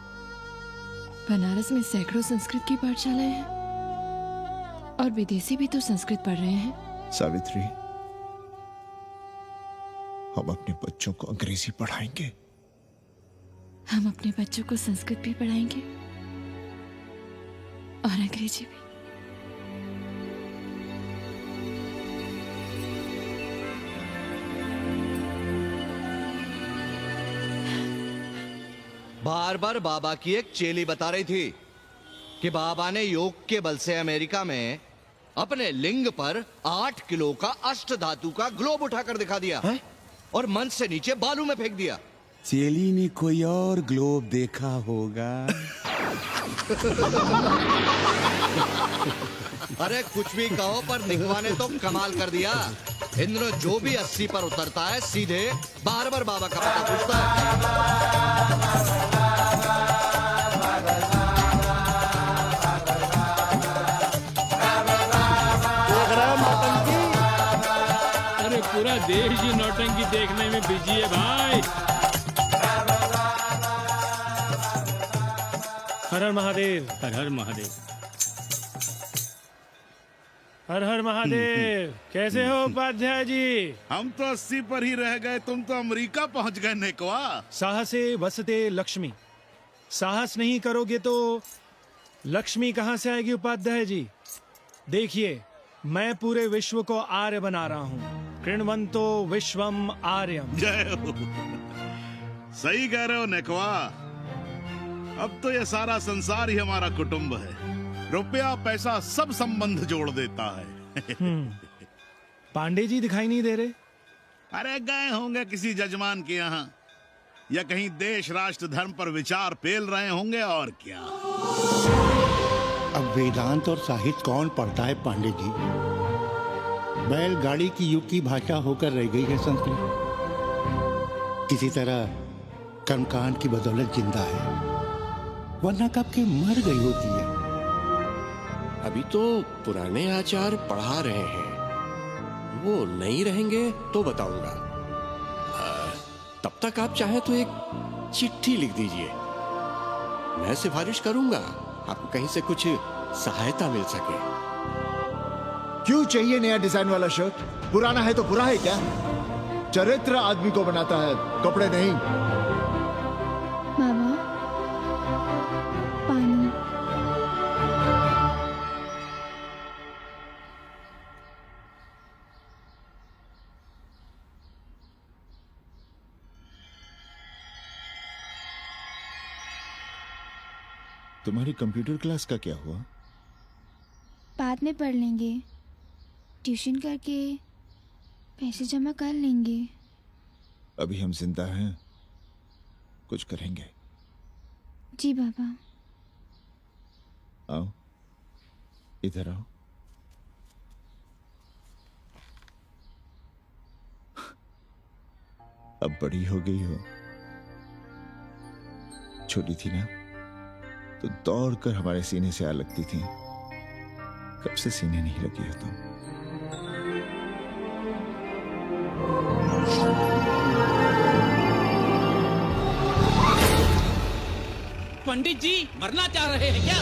बनारस में सैकड़ों संस्कृत की पाठशालाएं हैं, और विदेशी भी तो संस्कृत पढ़ रहे हैं। सावित्री, हम अपने बच्चों को अंग्रेजी पढ़ाएंगे। हम अपने बच्चों को संस्कृत भी पढ़ाएंगे और अंग्रेजी भी। बार बार बाबा की एक चेली बता रही थी कि बाबा ने योग के बल से अमेरिका में अपने लिंग पर 8 किलो का अष्ट धातु का ग्लोब उठाकर दिखा दिया है? और मंच से नीचे बालू में फेंक दिया। चेली ने कोई और ग्लोब देखा होगा। अरे कुछ भी कहो, पर दिखवा ने तो कमाल कर दिया। इंद्र जो भी 80 पर उतरता है सीधे बार बार बाबा का पता पूछता है। अरे पूरा देश ही नौटंकी देखने में बिजी है भाई। हर हर महादेव। हर हर महादेव। हर हर महादेव। कैसे हो उपाध्याय जी? हम तो 80 पर ही रह गए, तुम तो अमेरिका पहुंच गए नेकवा। साहसे वसते लक्ष्मी। साहस नहीं करोगे तो लक्ष्मी कहां से आएगी उपाध्याय जी? देखिए, मैं पूरे विश्व को आर्य बना रहा हूं। कृण्वन्तो विश्वम आर्यम। जय हो। सही कह रहे हो नेकवा। अब तो ये सारा संसार ही हमारा कुटुंब है। रुपया पैसा सब संबंध जोड़ देता है। पांडे जी दिखाई नहीं दे रहे? अरे गए होंगे किसी जजमान के यहाँ, या कहीं देश राष्ट्र धर्म पर विचार पेल रहे होंगे, और क्या। अब वेदांत और साहित्य कौन पढ़ता है पांडे जी? बैलगाड़ी की युग की भाषा होकर रह गई है संस्कृत। किसी तरह कर्मकांड की बदौलत जिंदा है, वरना कब के मर गई होती है। अभी तो पुराने आचार पढ़ा रहे हैं, वो नहीं रहेंगे तो बताऊंगा। तब तक आप चाहे तो एक चिट्ठी लिख दीजिए, मैं सिफारिश करूंगा, आपको कहीं से कुछ सहायता मिल सके। क्यों चाहिए नया डिजाइन वाला शर्ट? पुराना है तो बुरा है क्या? चरित्र आदमी को बनाता है, कपड़े नहीं। बाबा, पानी। तुम्हारी कंप्यूटर क्लास का क्या हुआ? बाद में पढ़ लेंगे, ट्यूशन करके पैसे जमा कर लेंगे। अभी हम जिंदा हैं, कुछ करेंगे। जी बाबा। आओ, इधर आओ। अब बड़ी हो गई हो, छोटी थी ना तो दौड़कर हमारे सीने से आ लगती थी। कब से सीने नहीं लगी हो तुम? पंडित जी मरना चाह रहे हैं क्या?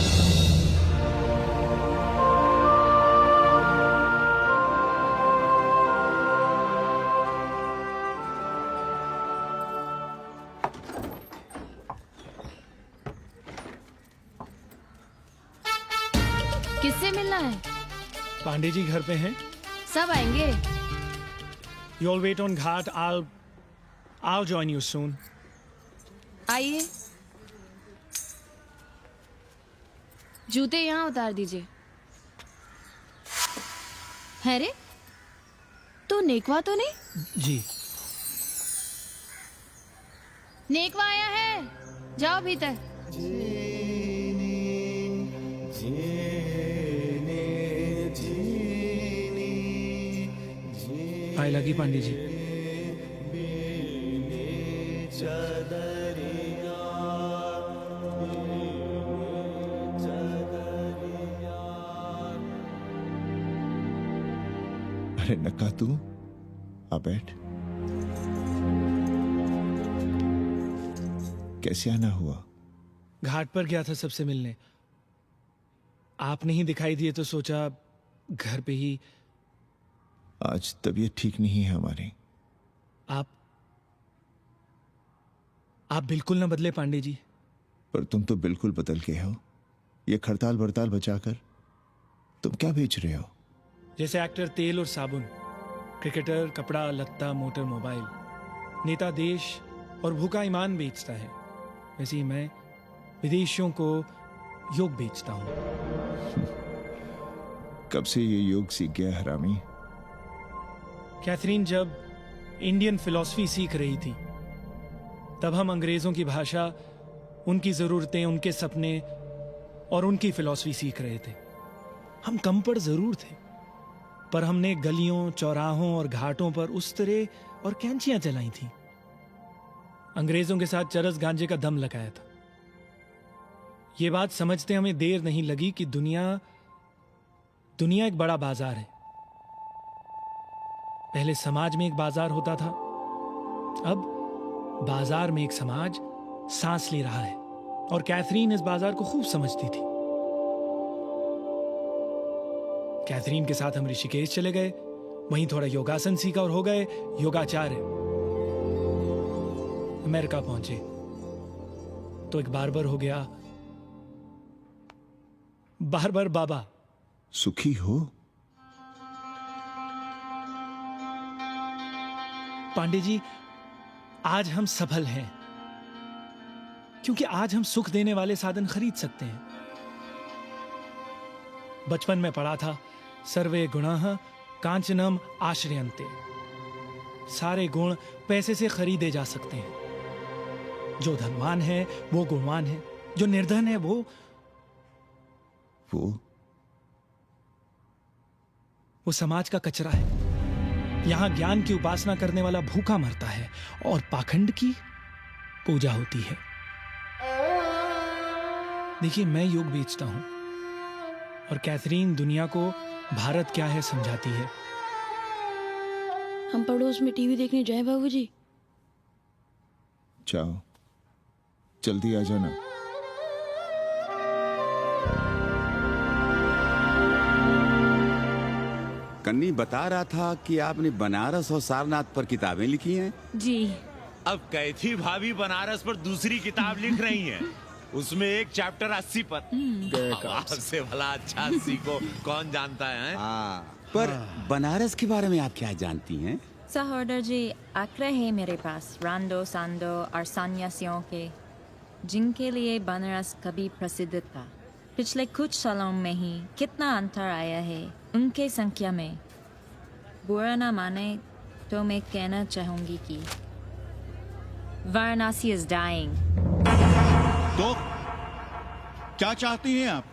किससे मिलना है? पांडे जी घर पे हैं? सब आएंगे। You all wait on Ghat. I'll join you soon. आइए, जूते यहाँ उतार दीजिए। है रे, तो नेकवा तो नहीं? जी। नेकवा आया है, जाओ भीतर। आए लगी पांडे जी। अरे नक्का तू आ बैठ। कैसे आना हुआ? घाट पर गया था सबसे मिलने, आप नहीं दिखाई दिए तो सोचा घर पे ही। आज तबीयत ठीक नहीं है हमारी। आप बिल्कुल ना बदले पांडे जी। पर तुम तो बिल्कुल बदल गए हो। ये खड़ताल बड़ताल बचाकर तुम क्या बेच रहे हो? जैसे एक्टर तेल और साबुन, क्रिकेटर कपड़ा लत्ता मोटर मोबाइल, नेता देश और भूखा ईमान बेचता है, वैसे ही मैं विदेशियों को योग बेचता हूं। कब से ये योग सीख गया हरामी? कैथरीन जब इंडियन फिलॉसफी सीख रही थी तब हम अंग्रेजों की भाषा, उनकी जरूरतें, उनके सपने और उनकी फिलॉसफी सीख रहे थे। हम कम पढ़ जरूर थे, पर हमने गलियों, चौराहों और घाटों पर उस तरह और कैंचियां चलाई थी। अंग्रेजों के साथ चरस गांजे का दम लगाया था। ये बात समझते हमें देर नहीं लगी कि दुनिया एक बड़ा बाजार है। पहले समाज में एक बाजार होता था, अब बाजार में एक समाज सांस ले रहा है, और कैथरीन इस बाजार को खूब समझती थी। कैथरीन के साथ हम ऋषिकेश चले गए, वहीं थोड़ा योगासन सीखा और हो गए योगाचार्य। अमेरिका पहुंचे तो एक बार्बर हो गया, बार्बर बाबा। सुखी हो? पांडे जी, आज हम सफल हैं क्योंकि आज हम सुख देने वाले साधन खरीद सकते हैं। बचपन में पढ़ा था, सर्वे गुणाः कांचनम आश्रयन्ते। सारे गुण पैसे से खरीदे जा सकते हैं। जो धनवान है वो गुणवान है, जो निर्धन है वो समाज का कचरा है। यहां ज्ञान की उपासना करने वाला भूखा मरता है और पाखंड की पूजा होती है। देखिए, मैं योग बेचता हूं और कैथरीन दुनिया को भारत क्या है समझाती है। हम पड़ोस में टीवी देखने जाएं बाबूजी? जाओ, जल्दी आ जाना। कन्नी बता रहा था कि आपने बनारस और सारनाथ पर किताबें लिखी हैं। जी। अब कैथी भाभी बनारस पर दूसरी किताब लिख रही हैं। उसमें एक चैप्टर 80 पर। से भला अच्छा 80 को कौन जानता है? पर बनारस के बारे में आप क्या जानती हैं? सहोदर जी, आंकड़े हैं मेरे पास रांडो सांडो और सन्यासियों के, जिनके लिए बनारस कभी प्रसिद्ध था। पिछले कुछ सालों में ही कितना अंतर आया है उनके संख्या में। बुरा ना माने तो मैं कहना चाहूंगी कि वाराणसी इज डाइंग। तो क्या चाहती हैं आप?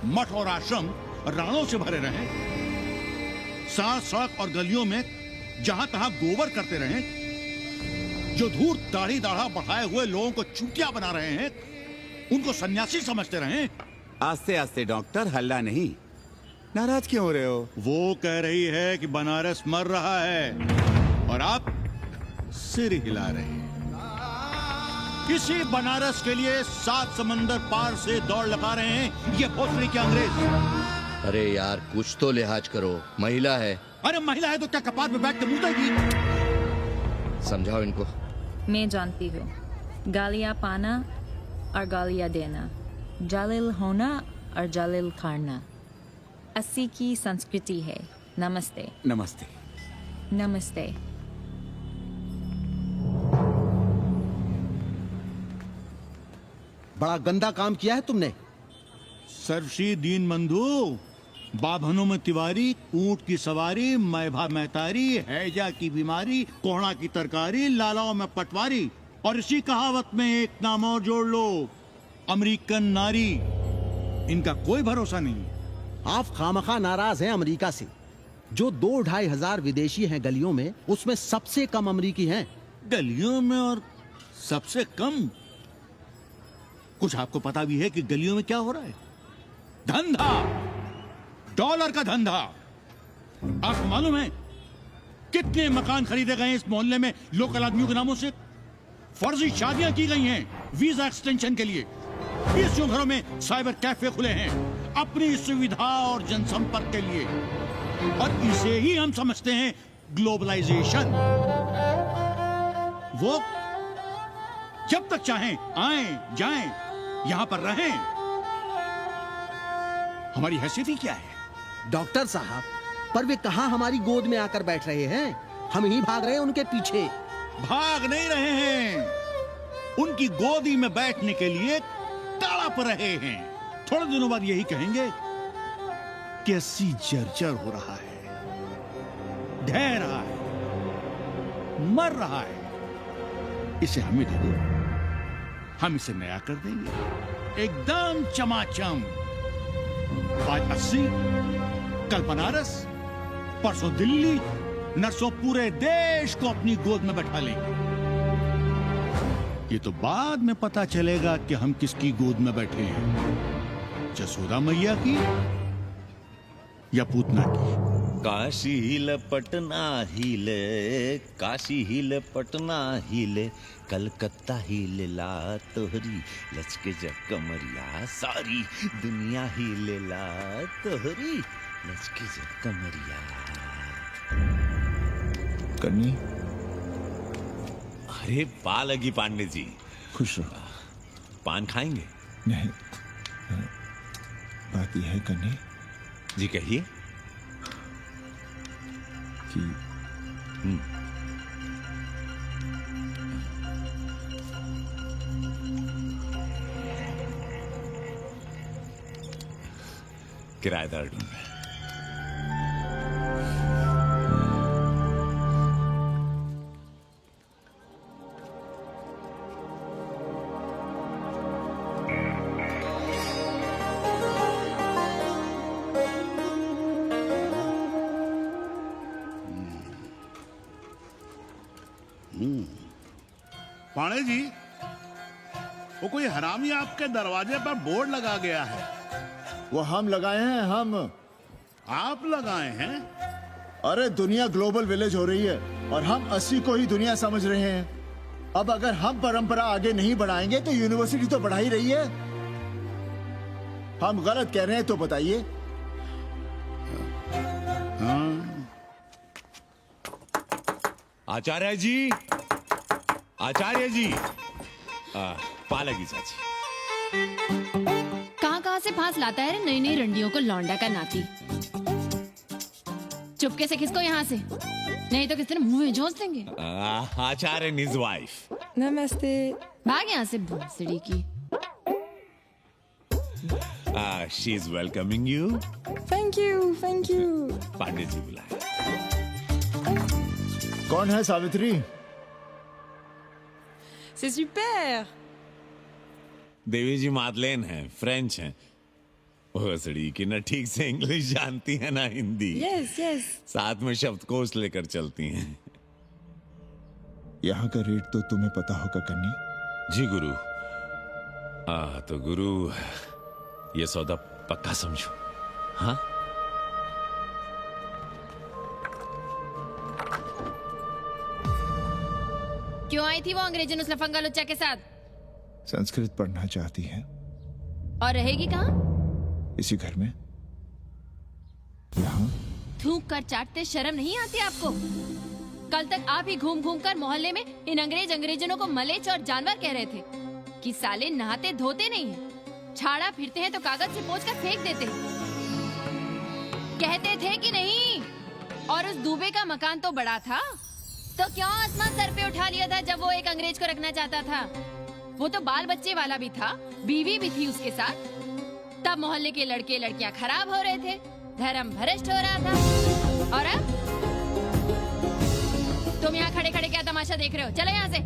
मठ और आश्रम राणों से भरे रहें, साथ सड़क और गलियों में जहां तहां गोबर करते रहें, जो धूर्त दाढ़ी दाढ़ा बढ़ाए हुए लोगों को चूतिया बना रहे हैं उनको सन्यासी समझते रहें। आस्ते आस्ते डॉक्टर, हल्ला नहीं। नाराज क्यों हो रहे हो? वो कह रही है कि बनारस मर रहा है और आप सिर हिला रहे हैं। किसी बनारस के लिए 7 समंदर पार से दौड़ लगा रहे हैं ये भोसड़ी के अंग्रेज। अरे यार, कुछ तो लिहाज करो, महिला है। अरे महिला है तो क्या कपाट पे बैठ के मुंह देगी? समझाओ इनको। मैं जानती हूँ, गालियाँ पाना और गालियाँ देना, जालिल होना और जालिल खाना 80 की संस्कृति है। नमस्ते। नमस्ते। नमस्ते। बड़ा गंदा काम किया है तुमने। सर्वश्री दीन बंधु, बाभनों में तिवारी, ऊंट की सवारी, मैभा महतारी, हैजा की बीमारी, कोहड़ा की तरकारी, लालाओं में पटवारी, और इसी कहावत में एक नाम और जोड़ लो, अमेरिकन नारी। इनका कोई भरोसा नहीं। आप खामखा नाराज हैं अमेरिका से। जो 2-2.5 हजार विदेशी हैं गलियों में, उसमें सबसे कम अमेरिकी हैं। गलियों में और सबसे कम? कुछ आपको पता भी है कि गलियों में क्या हो रहा है? धंधा, डॉलर का धंधा। आपको मालूम है कितने मकान खरीदे गए इस मोहल्ले में लोकल आदमियों के नामों से? फर्जी शादियां की गई हैं वीजा एक्सटेंशन के लिए। 20 घरों में साइबर कैफे खुले हैं अपनी सुविधा और जनसंपर्क के लिए, और इसे ही हम समझते हैं ग्लोबलाइजेशन। वो जब तक चाहें आएं जाएं, यहां पर रहें। हमारी हैसियत ही क्या है? डॉक्टर साहब, पर वे कहां हमारी गोद में आकर बैठ रहे हैं? हम ही भाग रहे हैं उनके पीछे। भाग नहीं रहे हैं, उनकी गोदी में बैठने के लिए तड़प रहे हैं। थोड़े दिनों बाद यही कहेंगे कैसी जर्जर हो रहा है, ढह रहा है, मर रहा है, इसे हमें दे दो, हम इसे नया कर देंगे एकदम चमाचम। आज 80, कल बनारस, परसों दिल्ली, नरसों पूरे देश को अपनी गोद में बैठा लेंगे। ये तो बाद में पता चलेगा कि हम किसकी गोद में बैठे हैं, जसोदा मैया की या पूतना की। काशी हिले पटना हिले, काशी हिले पटना हिले, कलकत्ता हिले ला तोहरी लचके जब कमरिया, सारी दुनिया हिले ला तोहरी लचके जब कमरिया। कन्नी, अरे पा लगी पांडे जी। खुश रहो। पान खाएंगे? नहीं, बात यह है कन्नी जी, कहिए। कि किराएदार ढूंढ रहे हैं। पाणे जी, वो कोई हरामी आपके दरवाजे पर बोर्ड लगा गया है। वो हम लगाए हैं, हम। आप लगाए हैं? अरे दुनिया ग्लोबल विलेज हो रही है और हम 80 को ही दुनिया समझ रहे हैं। अब अगर हम परंपरा आगे नहीं बढ़ाएंगे तो यूनिवर्सिटी तो बढ़ा ही रही है। हम गलत कह रहे हैं तो बताइए। आचार्य जी, आचार्य जी, पालकी चाची। कहाँ से फांस लाता है रे नई नई रंडियों को, लौंडा का नाती। चुपके से खिसको यहाँ से, नहीं तो किसी ने मुंह में झोंस देंगे। आचार्य and his wife। नमस्ते। भाग यहाँ से भूसड़ी की। She is welcoming you। Thank you, thank you. पंडित जी बुलाए। कौन है सावित्री? C'est super। देवी जी मादलेन हैं, फ्रेंच हैं। भोसड़ी की ना ठीक से इंग्लिश जानती है ना हिंदी। Yes yes. साथ में शब्दकोश लेकर चलती हैं। यहाँ का रेट तो तुम्हें पता होगा कन्नी। जी गुरु। तो गुरु, ये सौदा पक्का समझो। हाँ, क्यों आई थी वो अंग्रेजन उस लफंगा लुच्चा के साथ? संस्कृत पढ़ना चाहती है। और रहेगी कहाँ? इसी घर में, यहाँ। थूक कर चाटते शर्म नहीं आती आपको? कल तक आप ही घूम घूम कर मोहल्ले में इन अंग्रेजनों को मलेच और जानवर कह रहे थे कि साले नहाते धोते नहीं हैं, छाड़ा फिरते हैं तो कागज से पोंछ कर फेंक देते हैं। कहते थे कि नहीं? और उस दूबे का मकान तो बड़ा था, तो क्यों आसमान सर पे उठा लिया था जब वो एक अंग्रेज को रखना चाहता था? वो तो बाल बच्चे वाला भी था, बीवी भी थी उसके साथ। तब मोहल्ले के लड़के लड़कियां खराब हो रहे थे, धर्म भ्रष्ट हो रहा था। और अब तुम यहाँ खड़े खड़े क्या तमाशा देख रहे हो? चले यहाँ से।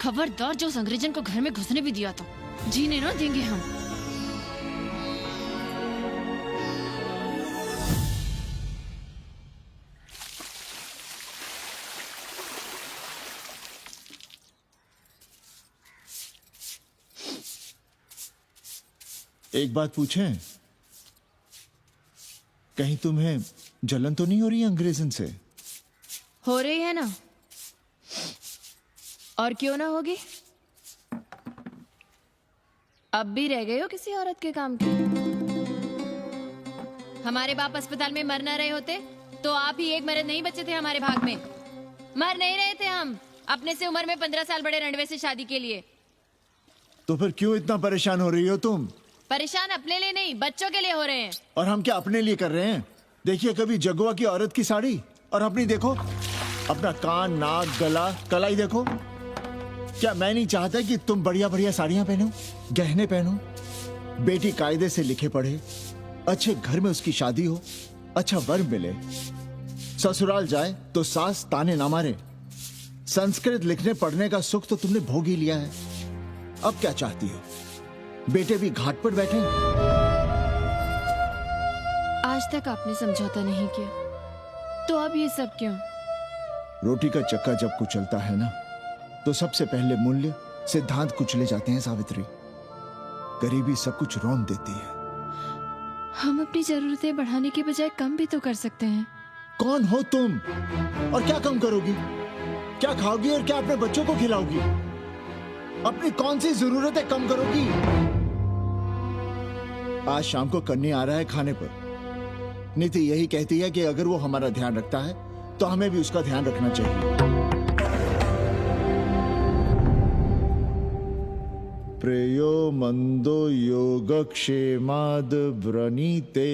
खबरदार, जो उस अंग्रेजन को घर में घुसने भी दिया तो जीने ना देंगे हम। एक बात पूछें, कहीं तुम्हें जलन तो नहीं हो रही अंग्रेजन से? हो रही है ना, और क्यों ना होगी? अब भी रह गए हो किसी औरत के काम की? हमारे बाप अस्पताल में मर न रहे होते तो आप ही एक मर्द नहीं बचे थे हमारे भाग में। मर नहीं रहे थे हम अपने से उम्र में 15 साल बड़े रंडवे से शादी के लिए। तो फिर क्यों इतना परेशान हो रही हो तुम? परेशान अपने लिए नहीं, बच्चों के लिए हो रहे हैं। और हम क्या अपने लिए कर रहे हैं? देखिए कभी जगुआ की औरत की साड़ी और अपनी देखो, अपना कान, नाक, गला, कलाई देखो। क्या मैं नहीं चाहता कि तुम बढ़िया बढ़िया साड़ियां पहनो, गहने पहनो, बेटी कायदे से लिखे पढ़े, अच्छे घर में उसकी शादी हो, अच्छा वर मिले, ससुराल जाए तो सास ताने ना मारे। संस्कृत लिखने पढ़ने का सुख तो तुमने भोग ही लिया है, अब क्या चाहती हो? बेटे भी घाट पर बैठे। आज तक आपने समझौता नहीं किया, तो अब ये सब क्यों? रोटी का चक्का जब कुचलता है ना, तो सबसे पहले मूल्य सिद्धांत कुचले जाते हैं सावित्री। गरीबी सब कुछ रौंद देती है। हम अपनी जरूरतें बढ़ाने के बजाय कम भी तो कर सकते हैं। कौन हो तुम और क्या कम करोगी? क्या खाओगी और क्या अपने बच्चों को खिलाओगी? अपनी कौन सी जरूरतें कम करोगी? आज शाम को कन्नी आ रहा है खाने पर। नीति यही कहती है कि अगर वो हमारा ध्यान रखता है तो हमें भी उसका ध्यान रखना चाहिए। प्रेयो मंदो योगक्षेमाद व्रणीते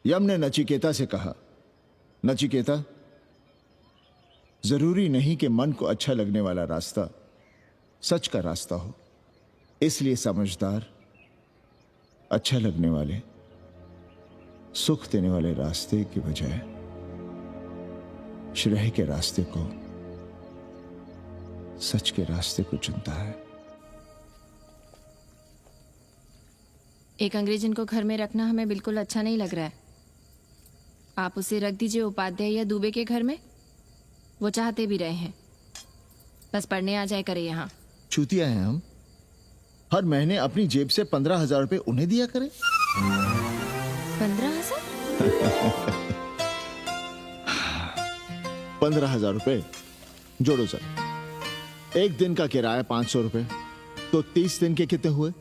यम ने नचिकेता से कहा, नचिकेता, जरूरी नहीं कि मन को अच्छा लगने वाला रास्ता सच का रास्ता हो। इसलिए समझदार, अच्छा लगने वाले, सुख देने वाले रास्ते की बजाय श्रेय के रास्ते को, सच के रास्ते को चुनता है। एक अंग्रेजन को घर में रखना हमें बिल्कुल अच्छा नहीं लग रहा है। आप उसे रख दीजिए उपाध्याय या दुबे के घर में, वो चाहते भी रहे हैं। बस पढ़ने आ जाए करे यहाँ। चूतिया हैं हम, हर महीने अपनी जेब से 15,000 रुपए उन्हें दिया करें। 15,000? 15,000 रुपए जोड़ो सर। एक दिन का किराया 500 रुपए, तो 30 दिन के कितने हुए?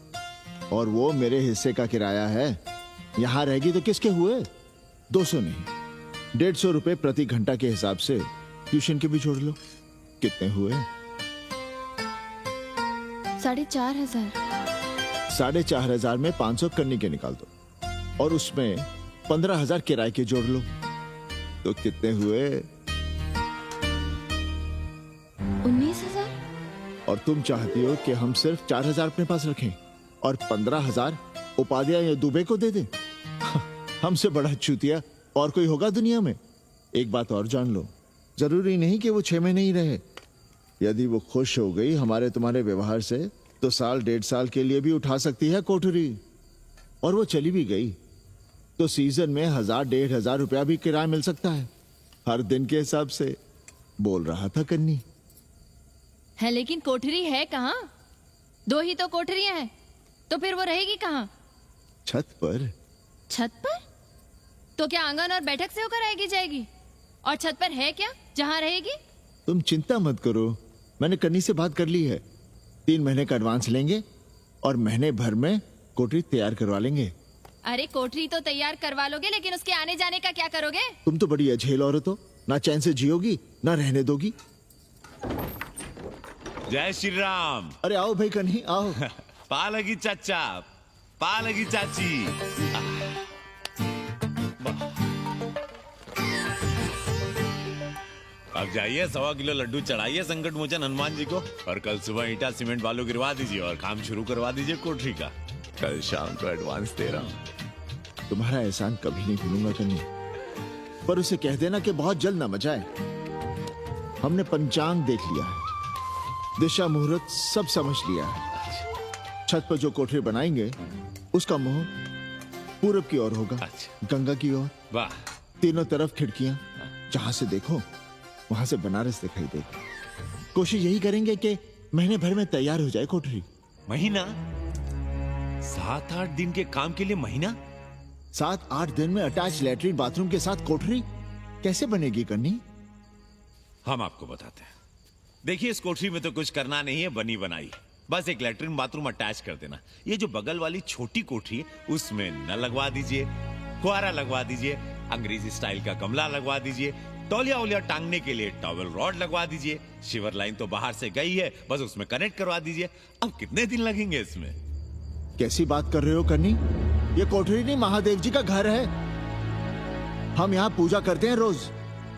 और वो मेरे हिस्से का किराया है। यहां रहेगी तो किसके हुए? 200 नहीं, 150 रुपए प्रति घंटा के हिसाब से ट्यूशन के भी जोड़ लो। कितने हुए? 4,500। 4,500 में 500 करने के निकाल दो, और उसमें 15,000 किराए के जोड़ लो, तो कितने हुए? 19,000। और तुम चाहती हो कि हम सिर्फ 4,000 अपने पास रखें और 15,000 उपाध्याय या दुबे को दे दें? हमसे बड़ा चूतिया और कोई होगा दुनिया में? एक बात और जान लो, जरूरी नहीं कि वो 6 महीने ही रहे। यदि वो खुश हो गई हमारे तुम्हारे व्यवहार से, तो 1.5 साल के लिए भी उठा सकती है कोठरी। और वो चली भी गई तो सीजन में 1,000-1,500 रुपया भी किराया मिल सकता है, हर दिन के हिसाब से। बोल रहा था कन्नी है, लेकिन कोठरी है कहाँ? 2 ही तो कोठरियां हैं, तो फिर वो रहेगी कहाँ? छत पर। छत पर? तो क्या आंगन और बैठक से होकर आएगी जाएगी? और छत पर है क्या जहाँ रहेगी? तुम चिंता मत करो, मैंने कन्नी से बात कर ली है। 3 महीने का एडवांस लेंगे और महीने भर में कोठरी तैयार करवा लेंगे। अरे कोठरी तो तैयार करवा लोगे, लेकिन उसके आने जाने का क्या करोगे? तुम तो बड़ी अझेल औरत हो, ना चैन से जियोगी ना रहने दोगी। जय श्री राम। अरे आओ भाई कन्ही आओ। पा लगी चाचा, पा लगी चाची। अब जाइए 1.25 किलो लड्डू चढ़ाइए संकट मोचन हनुमान जी को, और कल सुबह ईटा सीमेंट बालू गिरवा दीजिए और काम शुरू करवा दीजिए कोठरी का। कल शाम को एडवांस दे रहा हूँ। तुम्हारा एहसान कभी नहीं भूलूंगा कन्नी, पर उसे कह देना कि बहुत जल्द न मचाए। हमने पंचांग देख लिया है, दिशा मुहूर्त सब समझ लिया है। छत पर जो कोठरी बनाएंगे उसका मुंह पूरब की ओर होगा। गंगा की ओर। वाह। तीनों तरफ खिड़कियां, जहां से देखो वहां से बनारस दिखाई देगी। कोशिश यही करेंगे कि महीने भर में तैयार हो जाए कोठरी। महीना? 7-8 दिन के काम के लिए महीना? 7-8 दिन में अटैच लैट्रिन बाथरूम के साथ कोठरी कैसे बनेगी कन्नी? हम आपको बताते हैं। देखिए, इस कोठरी में तो कुछ करना नहीं है, बनी बनाई। बस एक लैट्रिन बाथरूम अटैच कर देना। ये जो बगल वाली छोटी कोठरी है उसमें नल लगवा दीजिए, फुहारा लगवा दीजिए, अंग्रेजी स्टाइल का गमला लगवा दीजिए, तौलिया उलिया टांगने के लिए टॉवेल रॉड लगवा दीजिए। शिवर लाइन तो बाहर से गई है, बस उसमें कनेक्ट करवा दीजिए। अब कितने दिन लगेंगे इसमें? कैसी बात कर रहे हो कन्नी? ये कोठरी नहीं, महादेव जी का घर है। हम यहाँ पूजा करते हैं रोज।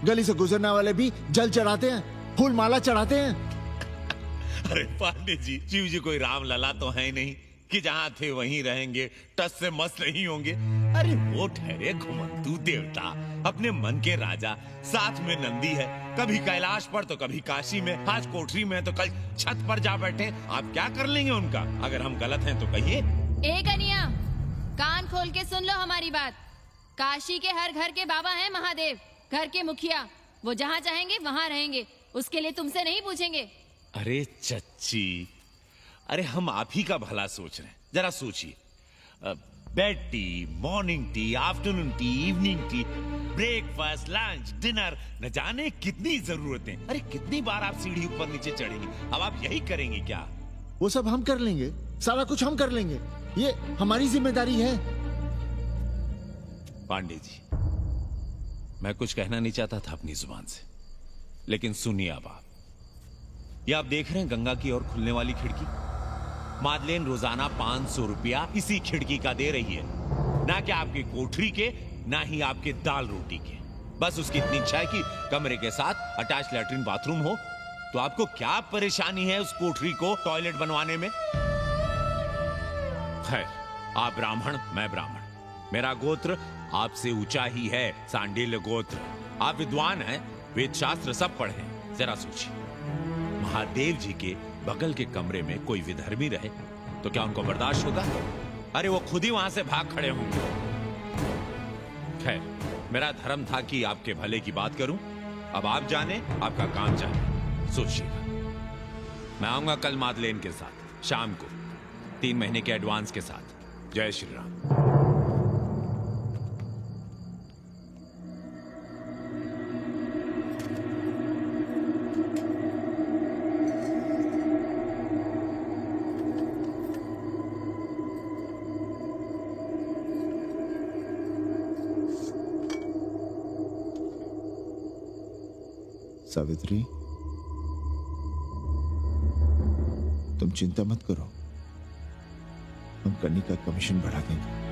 गली से गुजरने वाले भी जल चढ़ाते हैं, फूल माला चढ़ाते हैं। अरे पांडे जी, शिव जी कोई राम लला तो है नहीं कि जहां थे वहीं रहेंगे, टस से मस्त नहीं होंगे। अरे वो ठहरे घुमंतू देवता, अपने मन के राजा, साथ में नंदी है। कभी कैलाश पर तो कभी काशी में, आज कोठरी में तो कल छत पर जा बैठे। आप क्या कर लेंगे उनका? अगर हम गलत हैं तो कहिए। ए कन्या, कान खोल के सुन लो हमारी बात। काशी के हर घर के बाबा हैं महादेव, घर के मुखिया। वो जहाँ चाहेंगे वहाँ रहेंगे, उसके लिए तुमसे नहीं पूछेंगे। अरे चच्ची, अरे हम आप ही का भला सोच रहे हैं। जरा सोचिए, bed tea, morning tea, afternoon T, evening tea, breakfast, lunch, dinner, न जाने कितनी जरूरतें। अरे कितनी बार आप सीढ़ी ऊपर नीचे चढ़ेंगे। अब आप यही करेंगे क्या? वो सब हम कर लेंगे, सारा कुछ हम कर लेंगे, ये हमारी जिम्मेदारी है। पांडे जी, मैं कुछ कहना नहीं चाहता था अपनी जुबान से, लेकिन सुनिए अब आप। ये आप देख रहे हैं गंगा की ओर खुलने वाली खिड़की? मादलेन रोजाना 500 रुपया इसी खिड़की का दे रही है, ना कि आपकी कोठरी के ना ही आपके दाल रोटी के। बस उसकी इतनी इच्छा है कि कमरे के साथ अटैच लैट्रिन बाथरूम हो। तो आपको क्या परेशानी है उस कोठरी को टॉयलेट बनवाने में? खैर, आप ब्राह्मण, मैं ब्राह्मण, मेरा गोत्र आपसे ऊंचा ही है, सांडिल्य गोत्र। आप विद्वान हैं, वेद शास्त्र सब पढ़े हैं। जरा सोचिए, महादेव जी के बगल के कमरे में कोई विधर्मी रहे तो क्या उनको बर्दाश्त होगा? अरे वो खुद ही वहां से भाग खड़े होंगे। खैर, मेरा धर्म था कि आपके भले की बात करूं। अब आप जाने, आपका काम जाने, सोचिएगा। मैं आऊंगा कल मादलेन के साथ शाम को, 3 महीने के एडवांस के साथ। जय श्री राम। सावित्री, तुम चिंता मत करो, हम कन्नी का कमीशन बढ़ा देंगे।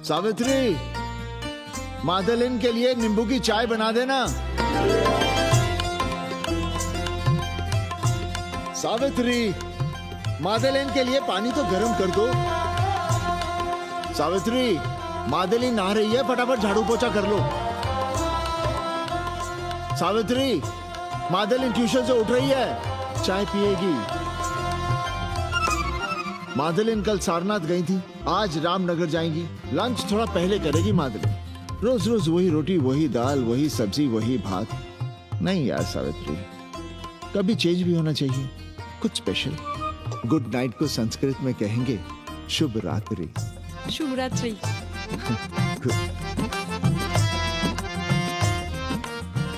सावित्री, मादलिन के लिए नींबू की चाय बना देना। सावित्री, मादलिन के लिए पानी तो गर्म कर दो। सावित्री, मादलिन नहा रही है, फटाफट झाड़ू पोछा कर लो। सावित्री, मादलिन ट्यूशन से उठ रही है, चाय पिएगी। मादलिन कल सारनाथ गई थी, आज रामनगर जाएंगी। लंच थोड़ा पहले करेगी मादलिन। रोज रोज वही रोटी, वही दाल, वही सब्जी, वही भात। नहीं यार सावित्री, कभी चेंज भी होना चाहिए, कुछ स्पेशल। गुड नाइट को संस्कृत में कहेंगे शुभ रात्रि। शुभ रात्रि।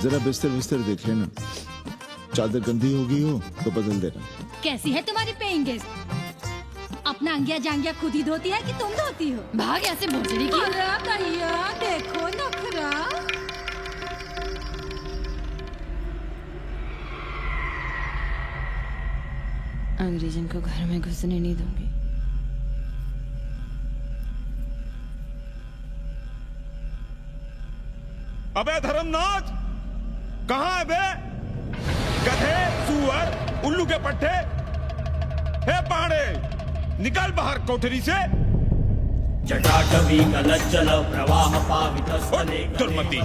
जरा बिस्तर बिस्तर देख लेना, चादर गंदी हो गई हो तो बदल देना। कैसी है तुम्हारी पेइंग गेस्ट? अपना अंगिया जांगिया खुद ही धोती है कि तुम धोती हो? भाग ऐसे भोसड़ी की। अरे भैया देखो नखरा। अंग्रेजन को घर में घुसने नहीं दूंगी। अबे धर्मनाथ, कहाँ है बे? गधे, सुअर, उल्लू के पट्टे। हे पाड़े, निकल बाहर कोठरी से। दुर्मति,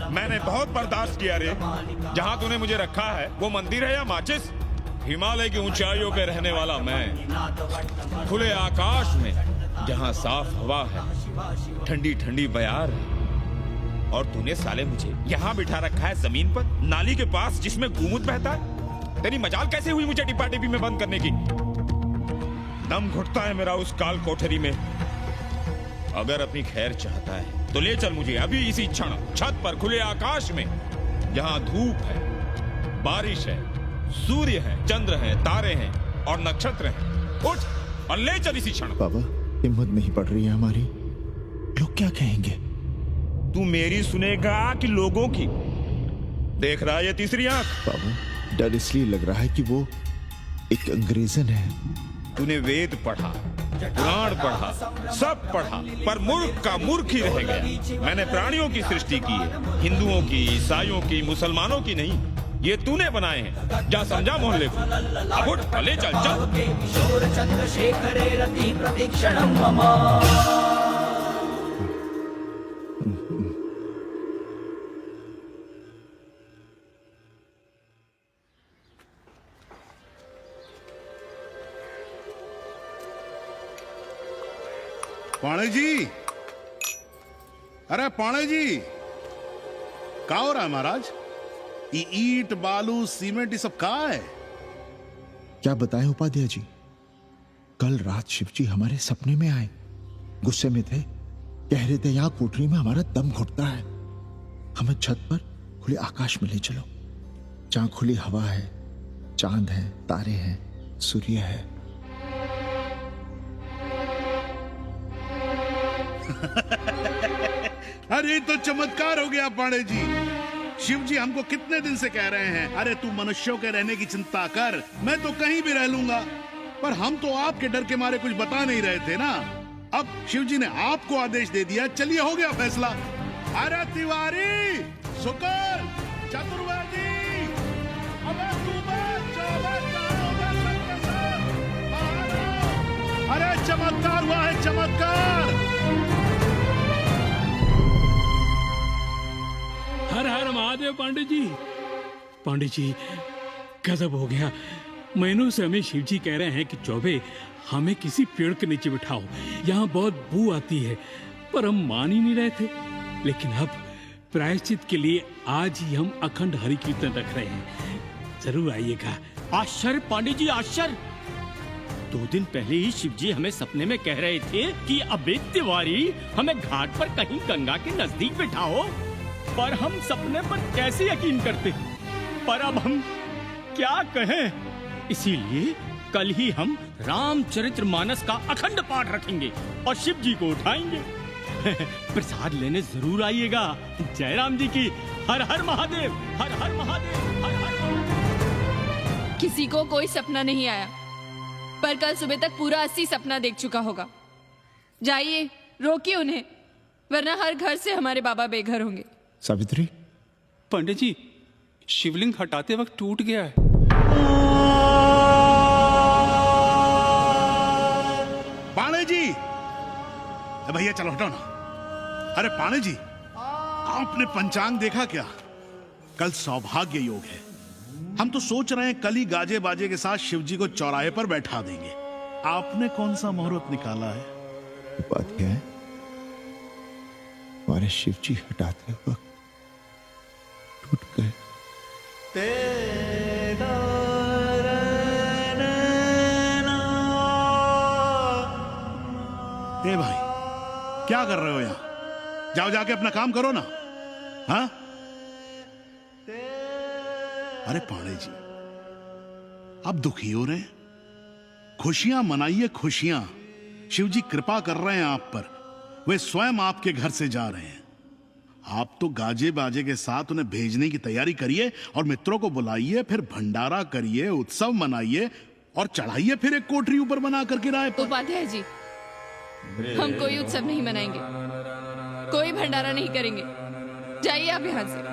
मैंने बहुत बर्दाश्त किया रे। जहाँ तूने मुझे रखा है वो मंदिर है या माचिस? हिमालय की ऊंचाइयों पे रहने वाला मैं, खुले आकाश में जहाँ साफ हवा है, ठंडी ठंडी बयार है, और तूने साले मुझे यहाँ बिठा रखा है जमीन पर, नाली के पास जिसमें गोमूत्र बहता है। तेरी मजाल कैसे हुई मुझे डिब्बा डिब्बी में बंद करने की? दम घुटता है मेरा उस काल कोठरी में। अगर अपनी खैर चाहता है तो ले चल मुझे अभी इसी क्षण छत पर खुले आकाश में, जहां धूप है, बारिश है, सूर्य है, चंद्र है, तारे हैं और नक्षत्र हैं। उठ और ले चल इसी क्षण। बाबा, हिम्मत नहीं पड़ रही है हमारी, लोग क्या कहेंगे? तू मेरी सुनेगा कि लोगों की? देख रहा है ये तीसरी आंख? बाबा, डर इसलिए लग रहा है कि वो एक अंग्रेजन है। तूने वेद पढ़ा, पुराण पढ़ा, सब पढ़ा, पर मूर्ख का मूर्ख ही रह गया। मैंने प्राणियों की सृष्टि की है, हिंदुओं की, ईसाइयों की, मुसलमानों की नहीं। ये तूने बनाए हैं। जा समझा मोहल्ले को। अब उठ, ले चल चल। पाणे जी, अरे पाणे जी, क्या हो रहा है महाराज? ये ईंट, बालू, सीमेंट, ये सब कहाँ है? क्या बताएं उपाध्याय जी, कल रात शिवजी हमारे सपने में आए, गुस्से में थे, कह रहे थे यहां कोठरी में हमारा दम घुटता है, हमें छत पर खुले आकाश में ले चलो, जहां खुली हवा है, चांद है, तारे हैं, सूर्य है। अरे तो चमत्कार हो गया पांडे जी। शिव जी हमको कितने दिन से कह रहे हैं, अरे तू मनुष्यों के रहने की चिंता कर, मैं तो कहीं भी रह लूंगा। पर हम तो आपके डर के मारे कुछ बता नहीं रहे थे ना। अब शिव जी ने आपको आदेश दे दिया, चलिए हो गया फैसला। अरे तिवारी, शुक्ल, चतुर्वेदी, अरे चमत्कार हुआ है, चमत्कार। हर हर महादेव पांडे जी। पांडे जी गजब हो गया। महीनों से हमें शिव जी कह रहे हैं कि चौबे हमें किसी पेड़ के नीचे बिठाओ, यहाँ बहुत बू आती है, पर हम मान ही नहीं रहे थे। लेकिन अब प्रायश्चित के लिए आज ही हम अखंड हरि कीर्तन रख रहे हैं, जरूर आइएगा। आश्चर्य पांडे जी, आश्चर्य। 2 दिन पहले ही शिव जी हमें सपने में कह रहे थे कि अबे तिवारी हमें घाट पर कहीं गंगा के नजदीक बिठाओ, पर हम सपने पर कैसे यकीन करते। पर अब हम क्या कहें, इसीलिए कल ही हम रामचरितमानस का अखंड पाठ रखेंगे और शिव जी को उठाएंगे। प्रसाद लेने जरूर आइएगा। जय राम जी की। हर हर महादेव, हर हर महादेव, हर हर महादेव। किसी को कोई सपना नहीं आया, पर कल सुबह तक पूरा 80 सपना देख चुका होगा। जाइए, रोकिए उन्हें, वरना हर घर से हमारे बाबा बेघर होंगे। सावित्री, पंडित जी, शिवलिंग हटाते वक्त टूट गया है। पांडे जी, भैया चलो हटो ना। अरे पांडे जी, आपने पंचांग देखा क्या? कल सौभाग्य योग है। हम तो सोच रहे हैं कल ही गाजे बाजे के साथ शिव जी को चौराहे पर बैठा देंगे। आपने कौन सा मुहूर्त निकाला है? बात क्या है, हमारे शिव जी हटाते वक्त टूट गए। ए भाई, क्या कर रहे हो यहाँ? जाओ जाके अपना काम करो ना। हाँ? अरे पांडे जी, आप दुखी हो रहे हैं? खुशियां मनाइए, खुशियां। शिव जी कृपा कर रहे हैं आप पर, वे स्वयं आपके घर से जा रहे हैं। आप तो गाजे बाजे के साथ उन्हें भेजने की तैयारी करिए और मित्रों को बुलाइए, फिर भंडारा करिए, उत्सव मनाइए और चढ़ाइए फिर एक कोठरी ऊपर बना कर किराए पर। उपाध्याय जी, हम कोई उत्सव नहीं मनाएंगे, कोई भंडारा नहीं करेंगे। जाइए आप यहाँ से।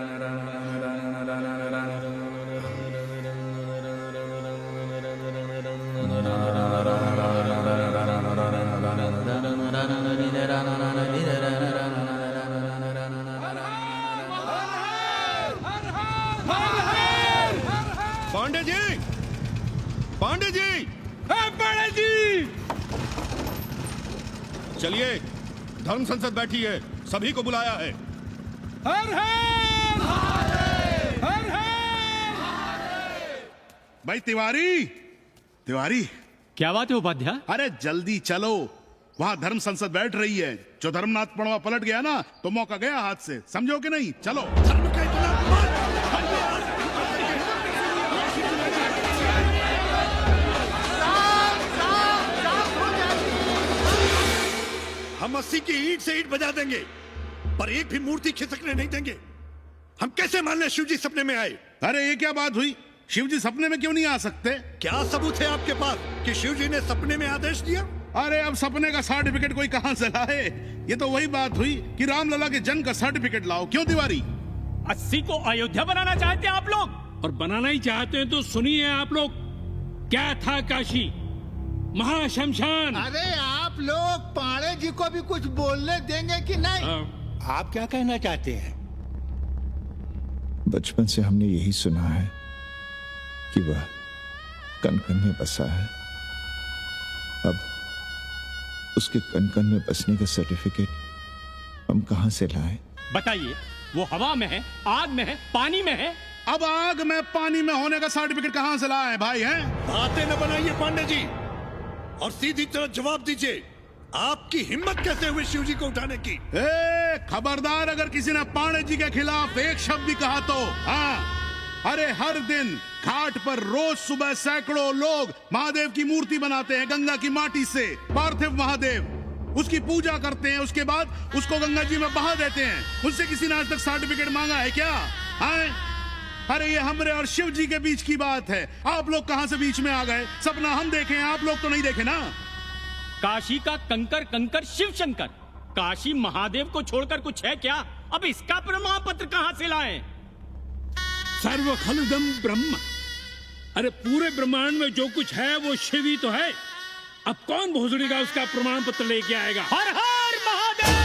पांडे जी, पांडे जी, पांडे जी, चलिए, धर्म संसद बैठी है, सभी को बुलाया है। हर हर हर हर। भाई तिवारी, तिवारी, क्या बात है उपाध्याय? अरे जल्दी चलो, वहां धर्म संसद बैठ रही है। जो धर्मनाथ पड़वा पलट गया ना, तो मौका गया हाथ से, समझो कि नहीं? चलो। धर्म का इतना हम 80 की ईंट से ईंट बजा देंगे, पर एक भी मूर्ति खिसकने नहीं देंगे। हम कैसे मान लें शिव जी सपने में आए? अरे ये क्या बात हुई? शिव जी सपने में क्यों नहीं आ सकते? क्या सबूत है आपके पास कि शिव जी ने सपने में आदेश दिया? अरे अब सपने का सर्टिफिकेट कोई कहां से लाए? ये तो वही बात हुई कि रामलला के जन्म का सर्टिफिकेट लाओ। क्यों तिवारी? 80 को अयोध्या बनाना चाहते हैं आप लोग? और बनाना ही चाहते हैं तो सुनिए आप लोग, क्या था काशी महाशमशान। अरे आप लोग पांडे जी को भी कुछ बोलने देंगे कि नहीं? आप क्या कहना चाहते हैं? बचपन से हमने यही सुना है कि वह कण कण में बसा है। अब उसके कण कण में बसने का सर्टिफिकेट हम कहां से लाएं? बताइए, वो हवा में है, आग में है, पानी में है? अब आग में पानी में होने का सर्टिफिकेट कहां से लाए भाई? हैं? बातें न बनाइए पांडे जी, और सीधी तरह जवाब दीजिए, आपकी हिम्मत कैसे हुई शिव जी को उठाने की? खबरदार, अगर किसी ने पांडे जी के खिलाफ एक शब्द भी कहा तो। हाँ, अरे हर दिन घाट पर रोज सुबह सैकड़ों लोग महादेव की मूर्ति बनाते हैं गंगा की माटी से, पार्थिव महादेव। उसकी पूजा करते हैं, उसके बाद उसको गंगा जी में बहा देते हैं। मुझसे किसी ने आज तक सर्टिफिकेट मांगा है क्या? हैं? अरे ये हमरे और शिव जी के बीच की बात है। आप लोग कहां से बीच में आ गए? सपना हम देखे हैं, आप लोग तो नहीं देखे ना। काशी का कंकर कंकर शिव शंकर, काशी महादेव को छोड़कर कुछ है क्या? अब इसका प्रमाण पत्र कहां से लाएं? सर्व खलुदम ब्रह्म। अरे पूरे ब्रह्मांड में जो कुछ है वो शिव ही तो है। अब कौन भोसड़ी का उसका प्रमाण पत्र लेके आएगा? हर हर महादेव!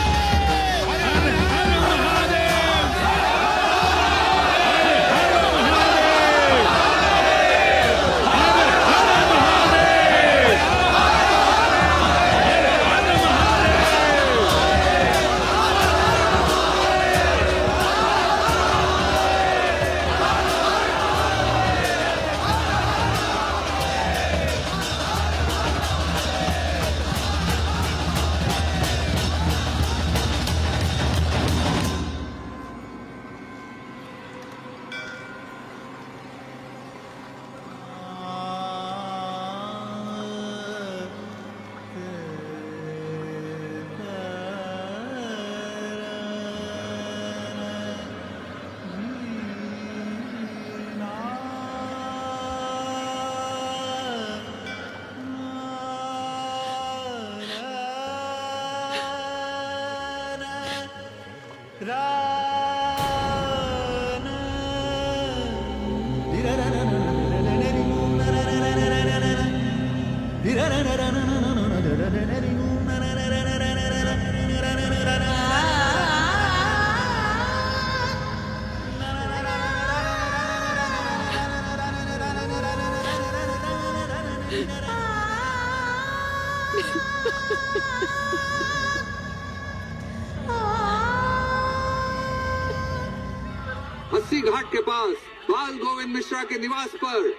अस्सी घाट के पास बाल गोविंद मिश्रा के निवास पर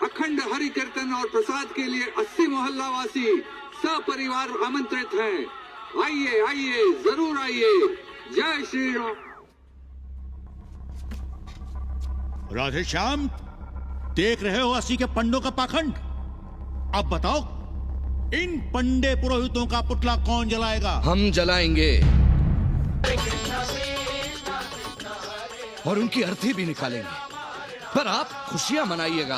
अखंड हरि कीर्तन और प्रसाद के लिए 80 मोहल्ला वासी सपरिवार आमंत्रित हैं। आइए आइए, जरूर आइए। जय श्री राम। राधे श्याम, देख रहे हो अस्सी के पंडों का पाखंड। अब बताओ, इन पंडे पुरोहितों का पुतला कौन जलाएगा? हम जलाएंगे और उनकी अर्थी भी निकालेंगे। पर आप खुशियां मनाइएगा,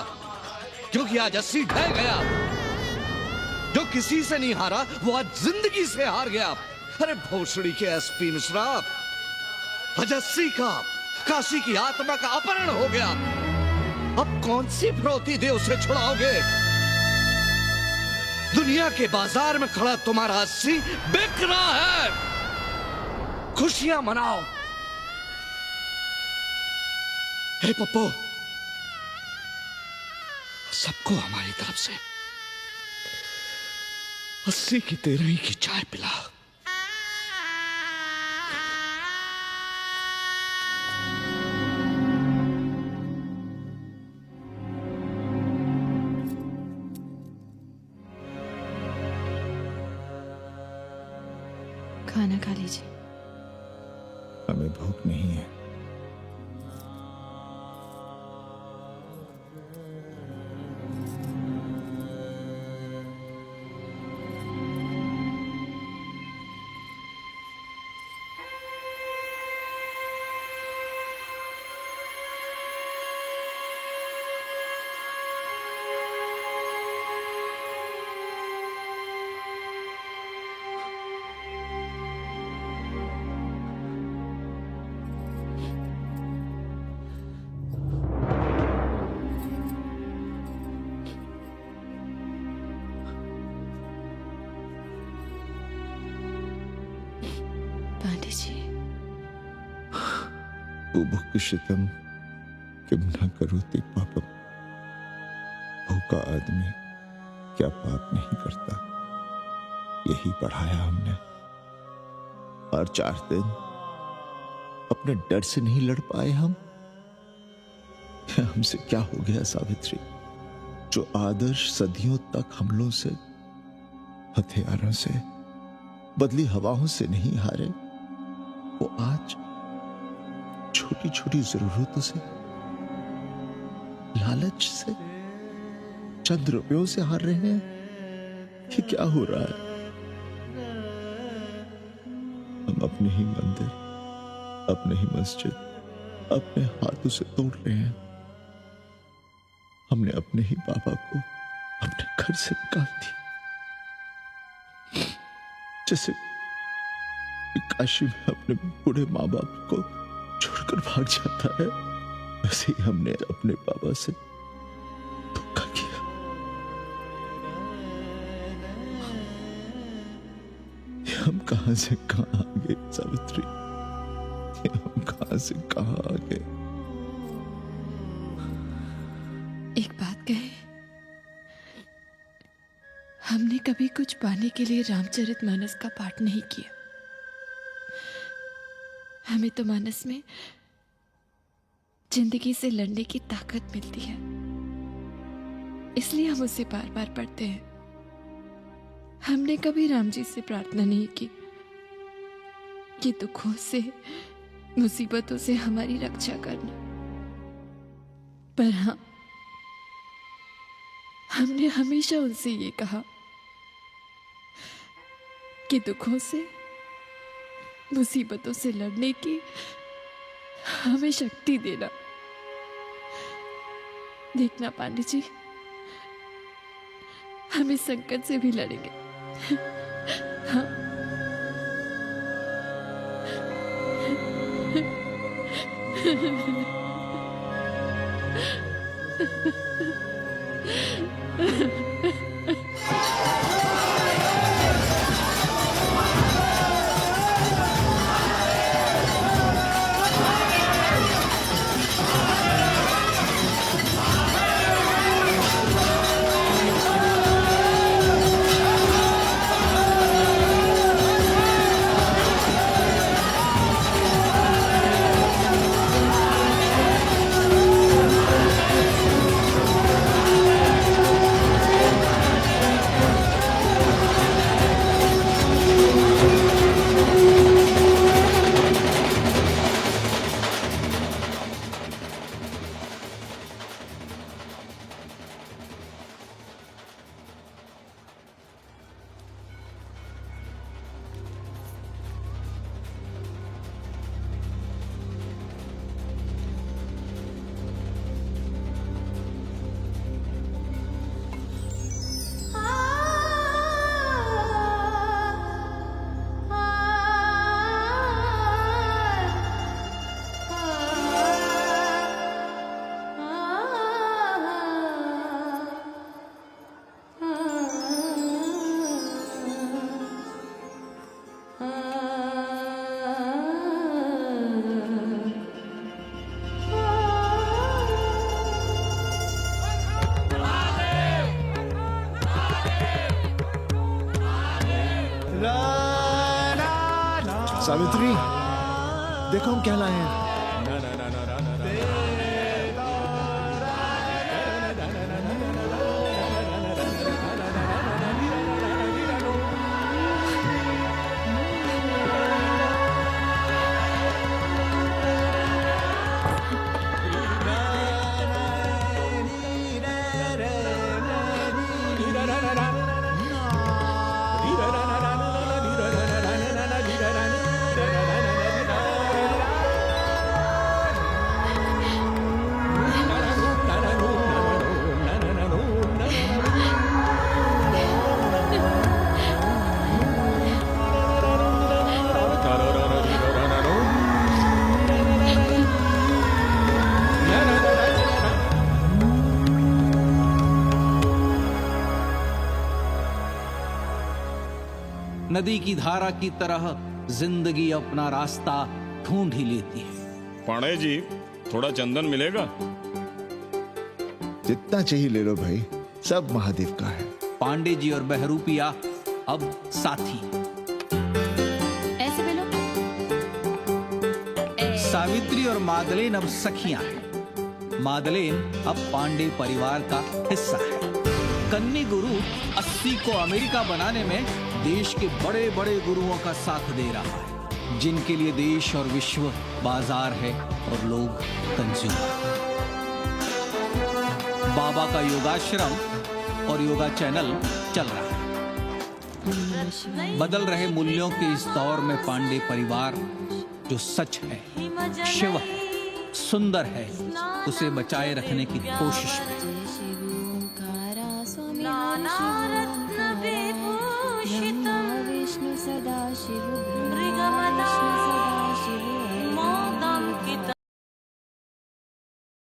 क्योंकि आज 80 ढह गया। जो किसी से नहीं हारा वो आज जिंदगी से हार गया। अरे भोसड़ी के एसपी मिश्रा, आज 80 का काशी की आत्मा का अपहरण हो गया। अब कौन सी फिरौती दे उसे छुड़ाओगे? दुनिया के बाजार में खड़ा तुम्हारा 80 बिक रहा है। खुशियां मनाओ। हे पप्पू, सबको हमारी तरफ से 80 की 13 की चाय पिला। खाना खा लीजिए। हमें भूख नहीं है। बुभुक्षितम किम न करोति पापम। भूखा आदमी क्या पाप नहीं करता, यही पढ़ाया हमने। और 4 दिन अपने डर से नहीं लड़ पाए हम। हमसे क्या हो गया सावित्री? जो आदर्श सदियों तक हमलों से, हथियारों से, बदली हवाओं से नहीं हारे, वो आज छोटी छोटी जरूरतों से, लालच से, चंद रुपयों से हार रहे हैं। ये क्या हो रहा है? हम अपने ही मंदिर, अपने ही मस्जिद अपने हाथों से तोड़ रहे हैं। हमने अपने ही बाबा को अपने घर से निकाल दिया। जैसे काशी में अपने बूढ़े माँ बाप को छोड़कर भाग जाता है, वैसे ही हमने अपने बाबा से धोखा किया। हम कहां से कहां आ गए सावित्री, हम कहां से कहां आ गए। एक बात कहे, हमने कभी कुछ पाने के लिए रामचरितमानस का पाठ नहीं किया। हमें तो मानस में जिंदगी से लड़ने की ताकत मिलती है, इसलिए हम उसे बार बार पढ़ते हैं। हमने कभी राम जी से प्रार्थना नहीं की कि दुखों से, मुसीबतों से हमारी रक्षा करना, पर हाँ, हमने हमेशा उनसे ये कहा कि दुखों से, मुसीबतों से लड़ने की हमें शक्ति देना। देखना पांडे जी, हम इस संकट से भी लड़ेंगे। हाँ। सावित्री, देखो हम क्या लाए हैं। नदी की धारा की तरह जिंदगी अपना रास्ता ढूंढ ही लेती है। पांडे जी, थोड़ा चंदन मिलेगा? जितना चाहिए ले लो भाई, सब महादेव का है। पांडे जी और बहरूपिया अब साथी। ऐसे मिलो। सावित्री और मादलेन अब सखियां हैं। मादलेन अब पांडे परिवार का हिस्सा है। कन्नी गुरु 80 को अमेरिका बनाने में देश के बड़े बड़े गुरुओं का साथ दे रहा है, जिनके लिए देश और विश्व बाजार है और लोग कंज्यूमर। बाबा का योगाश्रम और योगा चैनल चल रहा है। बदल रहे मूल्यों के इस दौर में पांडे परिवार जो सच है, शिव है, सुंदर है, उसे बचाए रखने की कोशिश में।